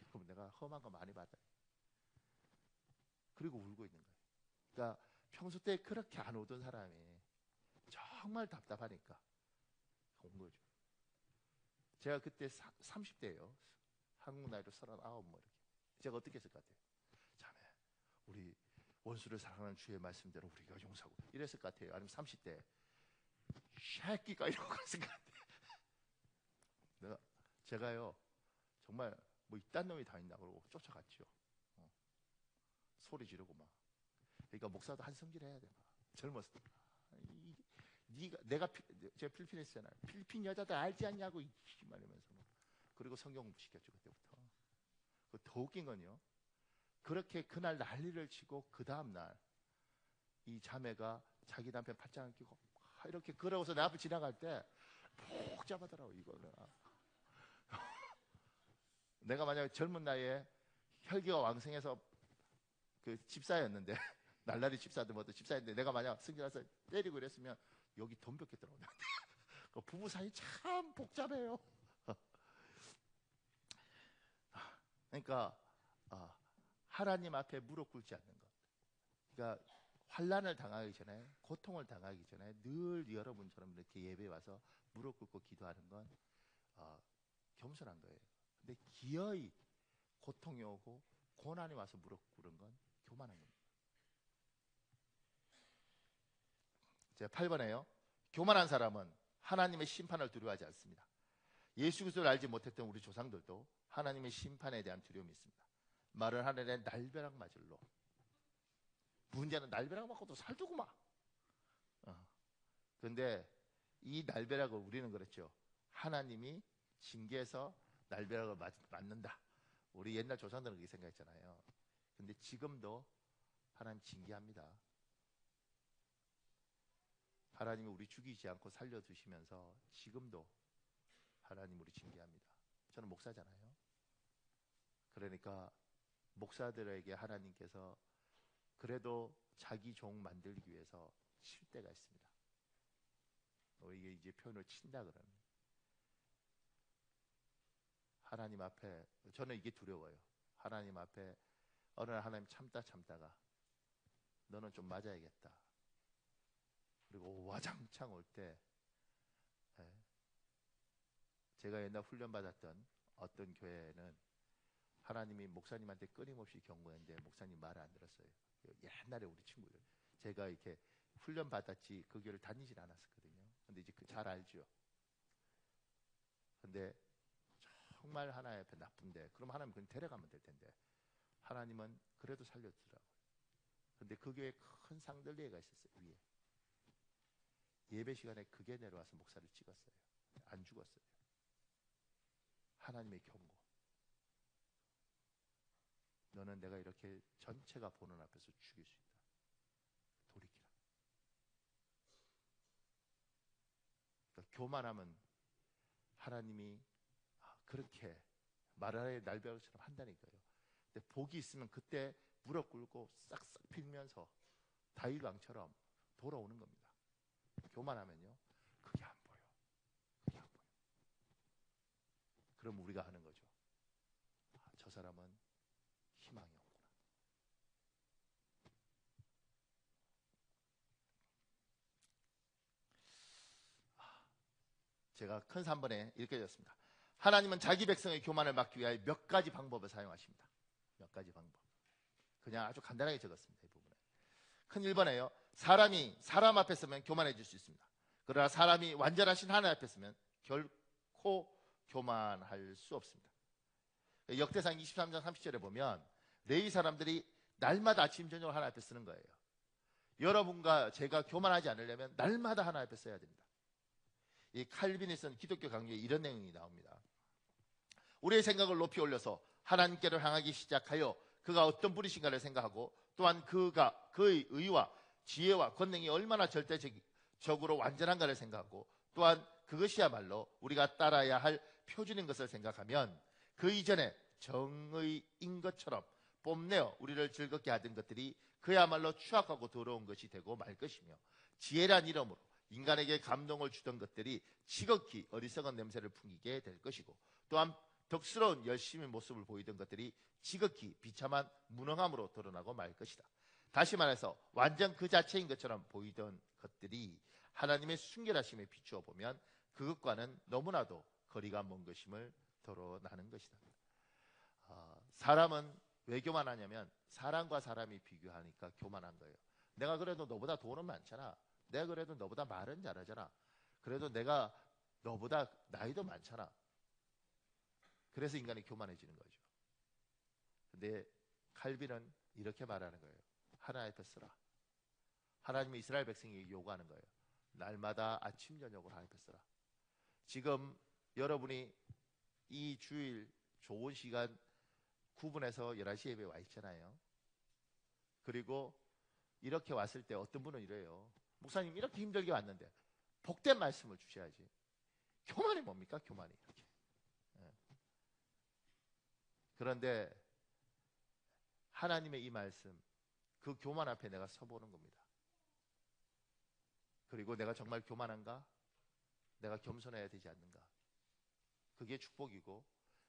여러분 내가 험한 거 많이 받아요. 그리고 울고 있는 거예요. 그러니까 평소 때 그렇게 안 오던 사람이 정말 답답하니까 온 거죠. 제가 그때 30대예요. 한국 나이로 39 뭐 이렇게. 제가 어떻게 했을 것 같아요? 자매, 우리 원수를 사랑하는 주의 말씀대로 우리가 용서하고 이랬을 것 같아요. 아니면 30대 샤끼가 이러고 갔을 것 같아요. 제가요 정말 뭐 이딴 놈이 다 있나 그러고 쫓아갔죠. 소리 지르고 막. 그러니까 목사도 한성질 해야 돼. 막. 젊었을 때. 내가 제가 필리핀에 있잖아요. 필리핀 여자들 알지 않냐고 말이면서 뭐. 그리고 성경 공부 시켰죠, 그때부터. 더 웃긴 건요, 그렇게 그날 난리를 치고 그 다음날 이 자매가 자기 남편 팔짱을 끼고 이렇게 걸어서 내 앞을 지나갈 때 복잡하더라고. 이거는 내가 만약에 젊은 나이에 혈기가 왕성해서 그 집사였는데 날라리 집사든 뭐든 집사였는데 내가 만약 승진해서 때리고 이랬으면 여기 돈 뺏겼더라고. 그 부부 사이 참 복잡해요. 그러니까 하나님 앞에 무릎 꿇지 않는 것. 그러니까 환난을 당하기 전에, 고통을 당하기 전에 늘 여러분처럼 이렇게 예배에 와서 무릎 꿇고 기도하는 건 겸손한 거예요. 근데 기어이 고통이 오고 고난이 와서 무릎 꿇은 건 교만한 겁니다. 제 8번에요. 교만한 사람은 하나님의 심판을 두려워하지 않습니다. 예수 그리스도를 알지 못했던 우리 조상들도 하나님의 심판에 대한 두려움이 있습니다. 마른 하늘에 날벼락 맞을로. 문제는 날벼락 맞고도 살두구만. 그런데 이 날벼락을 우리는 그랬죠. 하나님이 징계해서 날벼락을 맞는다. 우리 옛날 조상들은 그렇게 생각했잖아요. 근데 지금도 하나님 징계합니다. 하나님이 우리 죽이지 않고 살려두시면서 지금도 하나님 우리 징계합니다. 저는 목사잖아요. 그러니까 목사들에게 하나님께서 그래도 자기 종 만들기 위해서 칠 때가 있습니다. 이게 이제 표현을 친다 그러는. 하나님 앞에 저는 이게 두려워요. 하나님 앞에 어느 날 하나님 참다가 너는 좀 맞아야겠다. 그리고 와장창 올 때 제가 옛날 훈련받았던 어떤 교회는 하나님이 목사님한테 끊임없이 경고했는데 목사님 말을 안 들었어요. 옛날에 우리 친구들 제가 이렇게 훈련받았지 그 교회를 다니질 않았었거든요. 근데 이제 잘 알죠. 근데 정말 하나님 앞에 나쁜데 그럼 하나님 그냥 데려가면 될 텐데 하나님은 그래도 살려주더라고요. 근데 그 교회에 큰 상들리에가 있었어요. 위에 예배 시간에 그게 내려와서 목사를 찍었어요. 안 죽었어요. 하나님의 경고. 너는 내가 이렇게 전체가 보는 앞에서 죽일 수 있다. 돌이키라. 그러니까 교만하면 하나님이 그렇게 마라의 날벼락처럼 한다니까요. 근데 복이 있으면 그때 무릎 꿇고 싹싹 빌면서 다윗 왕처럼 돌아오는 겁니다. 교만하면요, 그게 안 보여. 그게 안 보여. 그럼 우리가 하는 거죠. 저 사람은 희망이 없구나. 제가 큰 3번에 이렇게 적었습니다. 하나님은 자기 백성의 교만을 막기 위하여 몇 가지 방법을 사용하십니다. 몇 가지 방법. 그냥 아주 간단하게 적었습니다. 이 부분에. 큰 1번에요. 사람이 사람 앞에 서면 교만해질 수 있습니다. 그러나 사람이 완전하신 하나님 앞에 서면 결코 교만할 수 없습니다. 역대상 23장 30절에 보면 레위 사람들이 날마다 아침 저녁을 하나님 앞에 쓰는 거예요. 여러분과 제가 교만하지 않으려면 날마다 하나님 앞에 써야 됩니다. 이 칼빈이 쓴 기독교 강요에 이런 내용이 나옵니다. 우리의 생각을 높이 올려서 하나님께로 향하기 시작하여 그가 어떤 분이신가를 생각하고 또한 그의 의와 지혜와 권능이 얼마나 절대적으로 완전한가를 생각하고 또한 그것이야말로 우리가 따라야 할 표준인 것을 생각하면 그 이전에 정의인 것처럼 뽐내어 우리를 즐겁게 하던 것들이 그야말로 추악하고 더러운 것이 되고 말 것이며 지혜란 이름으로 인간에게 감동을 주던 것들이 지극히 어리석은 냄새를 풍기게 될 것이고 또한 덕스러운 열심의 모습을 보이던 것들이 지극히 비참한 무능함으로 드러나고 말 것이다. 다시 말해서 완전 그 자체인 것처럼 보이던 것들이 하나님의 순결하심에 비추어 보면 그것과는 너무나도 거리가 먼 것임을 드러나는 것이다. 사람은 왜 교만하냐면 사람과 사람이 비교하니까 교만한 거예요. 내가 그래도 너보다 돈은 많잖아. 내가 그래도 너보다 말은 잘하잖아. 그래도 내가 너보다 나이도 많잖아. 그래서 인간이 교만해지는 거죠. 근데 칼빈은 이렇게 말하는 거예요. 하나님 앞에 쓰라. 하나님이 이스라엘 백성에게 요구하는 거예요. 날마다 아침 저녁으로 하나님 앞에 쓰라. 지금 여러분이 이 주일 좋은 시간 9분에서 11시 예배 와 있잖아요. 그리고 이렇게 왔을 때 어떤 분은 이래요. 목사님 이렇게 힘들게 왔는데 복된 말씀을 주셔야지. 교만이 뭡니까? 교만이 이렇게. 예. 그런데 하나님의 이 말씀, 그 교만 앞에 내가 서보는 겁니다. 그리고 내가 정말 교만한가? 내가 겸손해야 되지 않는가? 그게 축복이고,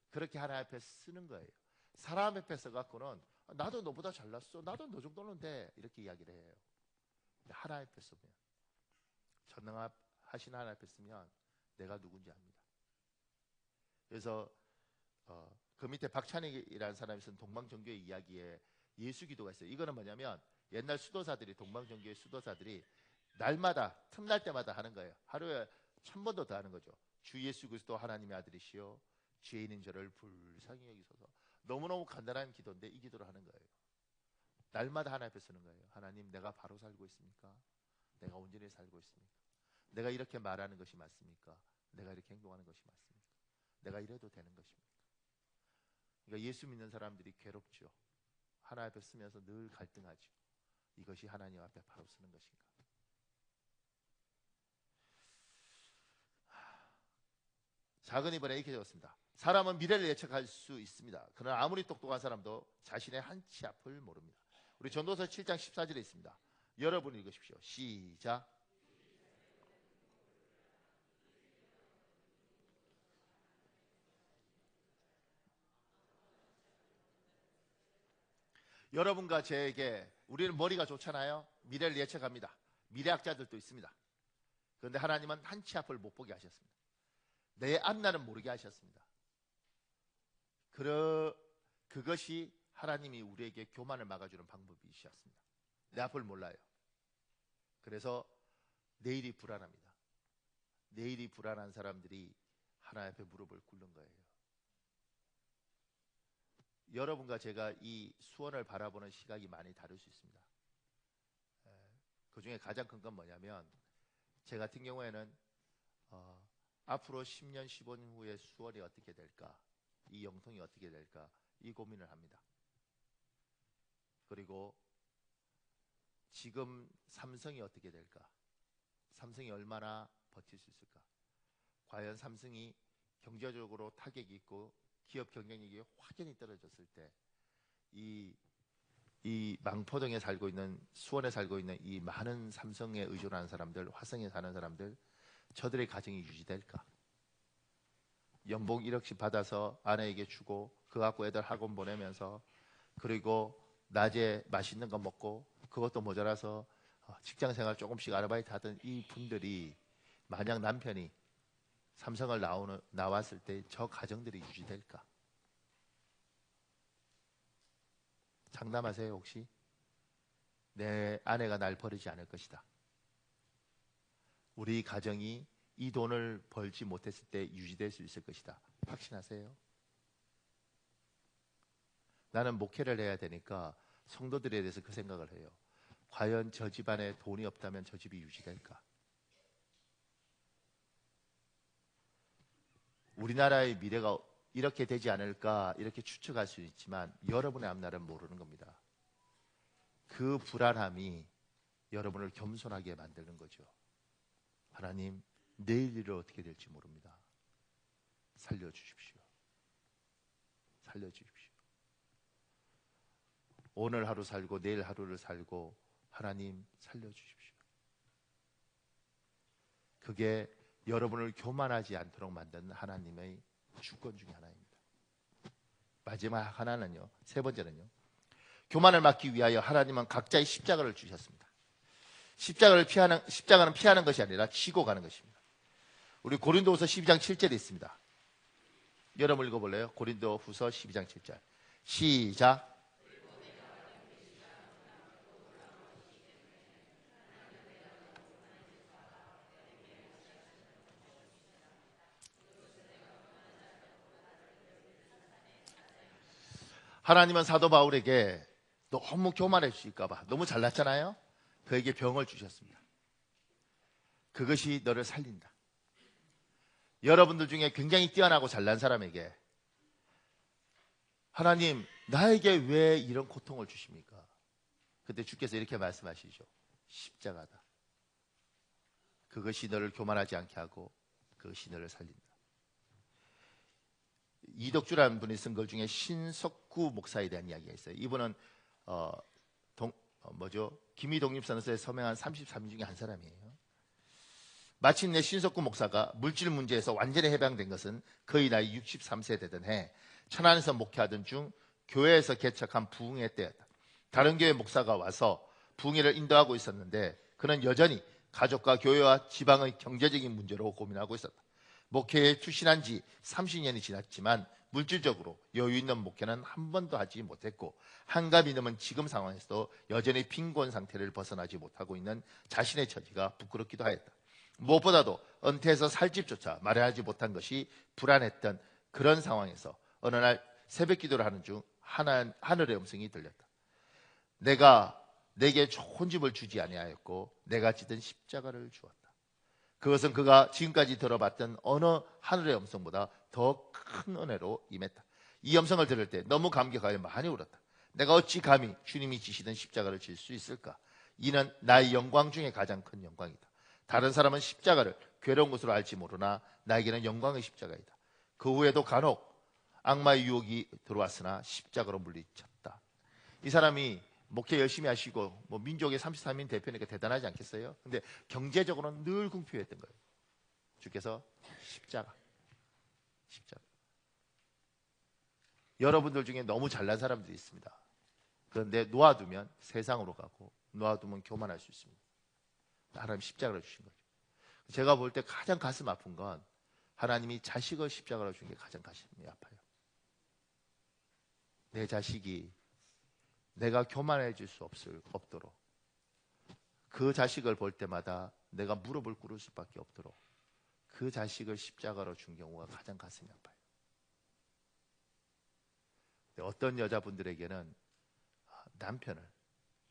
그렇게 하나님 앞에 쓰는 거예요. 사람 앞에 서갖고는 나도 너보다 잘났어, 나도 너 정도는 돼, 이렇게 이야기를 해요. 근데 하나님 앞에 서면, 전능하신 하나님 앞에 서면 내가 누군지 압니다. 그래서 그 밑에 박찬익이라는 사람이 쓴 동방정교회 이야기에 예수 기도가 있어요. 이거는 뭐냐면 옛날 수도사들이, 동방정교회 수도사들이 날마다 틈날 때마다 하는 거예요. 하루에 1000번도 더 하는 거죠. 주 예수 그리스도 하나님의 아들이시여 죄인인 저를 불쌍히 여기소서. 너무너무 간단한 기도인데 이 기도를 하는 거예요. 날마다 하나님 앞에 서는 거예요. 하나님, 내가 바로 살고 있습니까? 내가 온전히 살고 있습니까? 내가 이렇게 말하는 것이 맞습니까? 내가 이렇게 행동하는 것이 맞습니까? 내가 이래도 되는 것입니까? 그러니까 예수 믿는 사람들이 괴롭죠. 하나님 앞에 쓰면서 늘 갈등하죠. 이것이 하나님 앞에 바로 쓰는 것인가? 작은 이번에 이렇게 적었습니다. 사람은 미래를 예측할 수 있습니다. 그러나 아무리 똑똑한 사람도 자신의 한 치 앞을 모릅니다. 우리 전도서 7장 14절에 있습니다. 여러분 읽으십시오. 시작. 여러분과 저에게, 우리는 머리가 좋잖아요. 미래를 예측합니다. 미래학자들도 있습니다. 그런데 하나님은 한 치 앞을 못 보게 하셨습니다. 내 앞날은 모르게 하셨습니다. 그것이 하나님이 우리에게 교만을 막아주는 방법이셨습니다. 내 앞을 몰라요. 그래서 내일이 불안합니다. 내일이 불안한 사람들이 하나님 앞에 무릎을 꿇는 거예요. 여러분과 제가 이 수원을 바라보는 시각이 많이 다를 수 있습니다. 그 중에 가장 큰 건 뭐냐면, 제 같은 경우에는 앞으로 10년, 15년 후에 수원이 어떻게 될까, 이 영통이 어떻게 될까, 이 고민을 합니다. 그리고 지금 삼성이 어떻게 될까, 삼성이 얼마나 버틸 수 있을까, 과연 삼성이 경제적으로 타격이 있고 기업 경쟁력이 확연히 떨어졌을 때 이 망포동에 살고 있는, 수원에 살고 있는 이 많은 삼성에 의존하는 사람들, 화성에 사는 사람들, 저들의 가정이 유지될까? 연봉 1억씩 받아서 아내에게 주고 그거 갖고 애들 학원 보내면서, 그리고 낮에 맛있는 거 먹고 그것도 모자라서 직장생활 조금씩 아르바이트 하던 이 분들이 만약 남편이 삼성을 나왔을 때 저 가정들이 유지될까? 장담하세요? 혹시 내 아내가 날 버리지 않을 것이다, 우리 가정이 이 돈을 벌지 못했을 때 유지될 수 있을 것이다, 확신하세요? 나는 목회를 해야 되니까 성도들에 대해서 그 생각을 해요. 과연 저 집안에 돈이 없다면 저 집이 유지될까? 우리나라의 미래가 이렇게 되지 않을까, 이렇게 추측할 수 있지만 여러분의 앞날은 모르는 겁니다. 그 불안함이 여러분을 겸손하게 만드는 거죠. 하나님, 내일 일이 어떻게 될지 모릅니다. 살려주십시오. 살려주십시오. 오늘 하루 살고 내일 하루를 살고, 하나님 살려주십시오. 그게 여러분을 교만하지 않도록 만드는 하나님의 주권 중에 하나입니다. 마지막 하나는요, 세 번째는요, 교만을 막기 위하여 하나님은 각자의 십자가를 주셨습니다. 십자가는 피하는 것이 아니라 지고 가는 것입니다. 우리 고린도후서 12장 7절에 있습니다. 여러분 읽어볼래요? 고린도후서 12장 7절 시작. 하나님은 사도 바울에게 너무 교만해질까봐, 너무 잘났잖아요. 그에게 병을 주셨습니다. 그것이 너를 살린다. 여러분들 중에 굉장히 뛰어나고 잘난 사람에게 하나님, 나에게 왜 이런 고통을 주십니까? 그때 주께서 이렇게 말씀하시죠. 십자가다. 그것이 너를 교만하지 않게 하고 그것이 너를 살린다. 이덕주라는 분이 쓴 글 중에 신석구 목사에 대한 이야기가 있어요. 이분은 기미 독립선언서에 서명한 33인 중에 한 사람이에요. 마침내 신석구 목사가 물질 문제에서 완전히 해방된 것은 그의 나이 63세 되던 해 천안에서 목회하던 중 교회에서 개척한 부흥회 때였다. 다른 교회 목사가 와서 부흥회를 인도하고 있었는데 그는 여전히 가족과 교회와 지방의 경제적인 문제로 고민하고 있었다. 목회에 투신한 지 30년이 지났지만 물질적으로 여유 있는 목회는 한 번도 하지 못했고 한갑이 넘은 지금 상황에서도 여전히 빈곤 상태를 벗어나지 못하고 있는 자신의 처지가 부끄럽기도 하였다. 무엇보다도 은퇴해서 살 집조차 마련하지 못한 것이 불안했던 그런 상황에서 어느 날 새벽 기도를 하는 중 하늘의 음성이 들렸다. 내가 내게 좋은 집을 주지 아니하였고 내가 지던 십자가를 주었다. 그것은 그가 지금까지 들어봤던 어느 하늘의 음성보다 더 큰 은혜로 임했다. 이 음성을 들을 때 너무 감격하여 많이 울었다. 내가 어찌 감히 주님이 지시던 십자가를 질 수 있을까? 이는 나의 영광 중에 가장 큰 영광이다. 다른 사람은 십자가를 괴로운 것으로 알지 모르나 나에게는 영광의 십자가이다. 그 후에도 간혹 악마의 유혹이 들어왔으나 십자가로 물리쳤다. 이 사람이 목회 열심히 하시고 민족의 33인 대표니까 대단하지 않겠어요? 근데 경제적으로는 늘 궁핍했던 거예요. 주께서 십자가. 여러분들 중에 너무 잘난 사람들이 있습니다. 그런데 놓아두면 세상으로 가고 놓아두면 교만할 수 있습니다. 하나님 십자가를 주신 거죠. 제가 볼 때 가장 가슴 아픈 건 하나님이 자식을 십자가로 주신 게 가장 가슴이 아파요. 내 자식이 내가 교만해질 수 없도록 그 자식을 볼 때마다 내가 무릎을 꿇을 수밖에 없도록 그 자식을 십자가로 준 경우가 가장 가슴이 아파요. 어떤 여자분들에게는 남편을,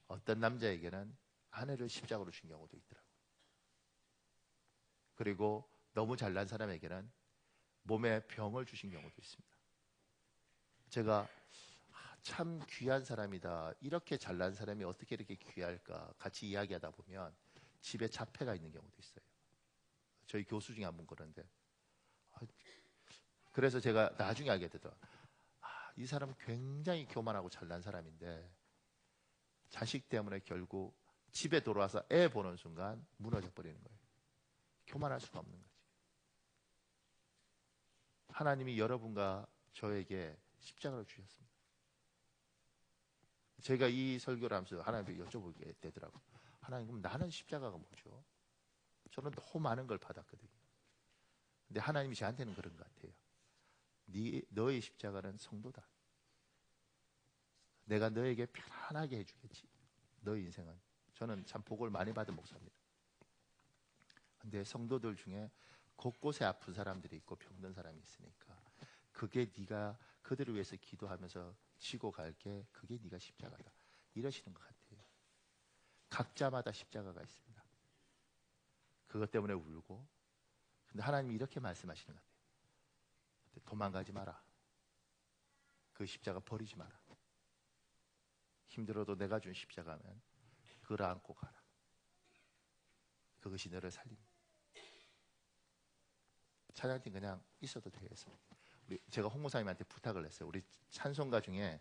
어떤 남자에게는 아내를 십자가로 준 경우도 있더라고요. 그리고 너무 잘난 사람에게는 몸에 병을 주신 경우도 있습니다. 제가 참 귀한 사람이다. 이렇게 잘난 사람이 어떻게 이렇게 귀할까? 같이 이야기하다 보면 집에 자폐가 있는 경우도 있어요. 저희 교수 중에 한 분 그런데. 그래서 제가 나중에 알게 되더라고요. 이 사람은 굉장히 교만하고 잘난 사람인데 자식 때문에 결국 집에 돌아와서 애 보는 순간 무너져 버리는 거예요. 교만할 수가 없는 거지. 하나님이 여러분과 저에게 십자가를 주셨습니다. 제가 이 설교를 하면서 하나님께 여쭤보게 되더라고요. 하나님, 그럼 나는 십자가가 뭐죠? 저는 너무 많은 걸 받았거든요. 근데 하나님이 저한테는 그런 것 같아요. 너의 십자가는 성도다. 내가 너에게 편안하게 해주겠지. 너의 인생은. 저는 참 복을 많이 받은 목사입니다. 근데 성도들 중에 곳곳에 아픈 사람들이 있고 병든 사람이 있으니까 그게 네가 그들을 위해서 기도하면서 지고 갈게, 그게 네가 십자가다. 이러시는 것 같아요. 각자마다 십자가가 있습니다. 그것 때문에 울고. 근데 하나님이 이렇게 말씀하시는 것 같아요. 도망가지 마라. 그 십자가 버리지 마라. 힘들어도 내가 준 십자가면 그걸 안고 가라. 그것이 너를 살린다. 찬양팀 그냥 있어도 되겠습니다. 제가 홍 목사님한테 부탁을 했어요. 우리 찬송가 중에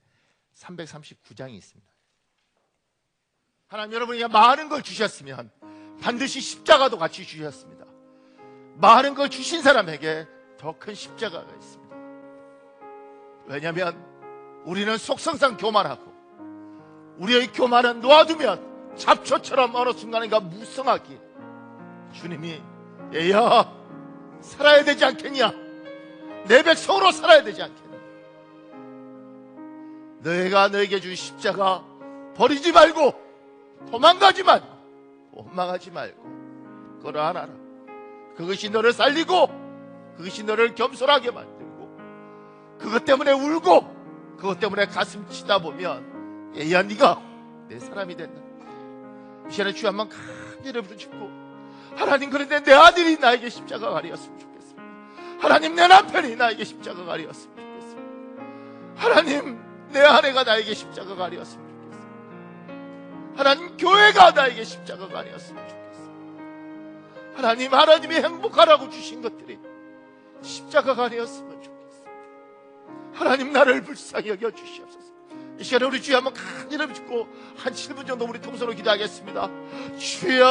339장이 있습니다. 하나님, 여러분이 많은 걸 주셨으면 반드시 십자가도 같이 주셨습니다. 많은 걸 주신 사람에게 더 큰 십자가가 있습니다. 왜냐하면 우리는 속성상 교만하고 우리의 교만은 놓아두면 잡초처럼 어느 순간인가 무성하기 주님이 얘야 살아야 되지 않겠냐? 내 백성으로 살아야 되지 않겠냐? 내가 너에게 준 십자가 버리지 말고 도망가지 말고 원망하지 말고 그걸 알아라. 그것이 너를 살리고 그것이 너를 겸손하게 만들고 그것 때문에 울고 그것 때문에 가슴 치다 보면 얘야 네가 내 사람이 된다. 이 시간에 주여 한번 간절히 부르짖고 하나님, 그런데 내 아들이 나에게 십자가가 아니었으면 좋겠습니다. 하나님, 내 남편이 나에게 십자가가 아니었으면 좋겠습니다. 하나님, 내 아내가 나에게 십자가가 아니었으면 좋겠습니다. 하나님, 교회가 나에게 십자가가 아니었으면 좋겠습니다. 하나님, 하나님이 행복하라고 주신 것들이 십자가가 아니었으면 좋겠습니다. 하나님, 나를 불쌍히 여겨 주시옵소서. 이 시간에 우리 주여 한번 큰 이름 짓고 한 7분 정도 우리 통성으로 기도하겠습니다. 주여,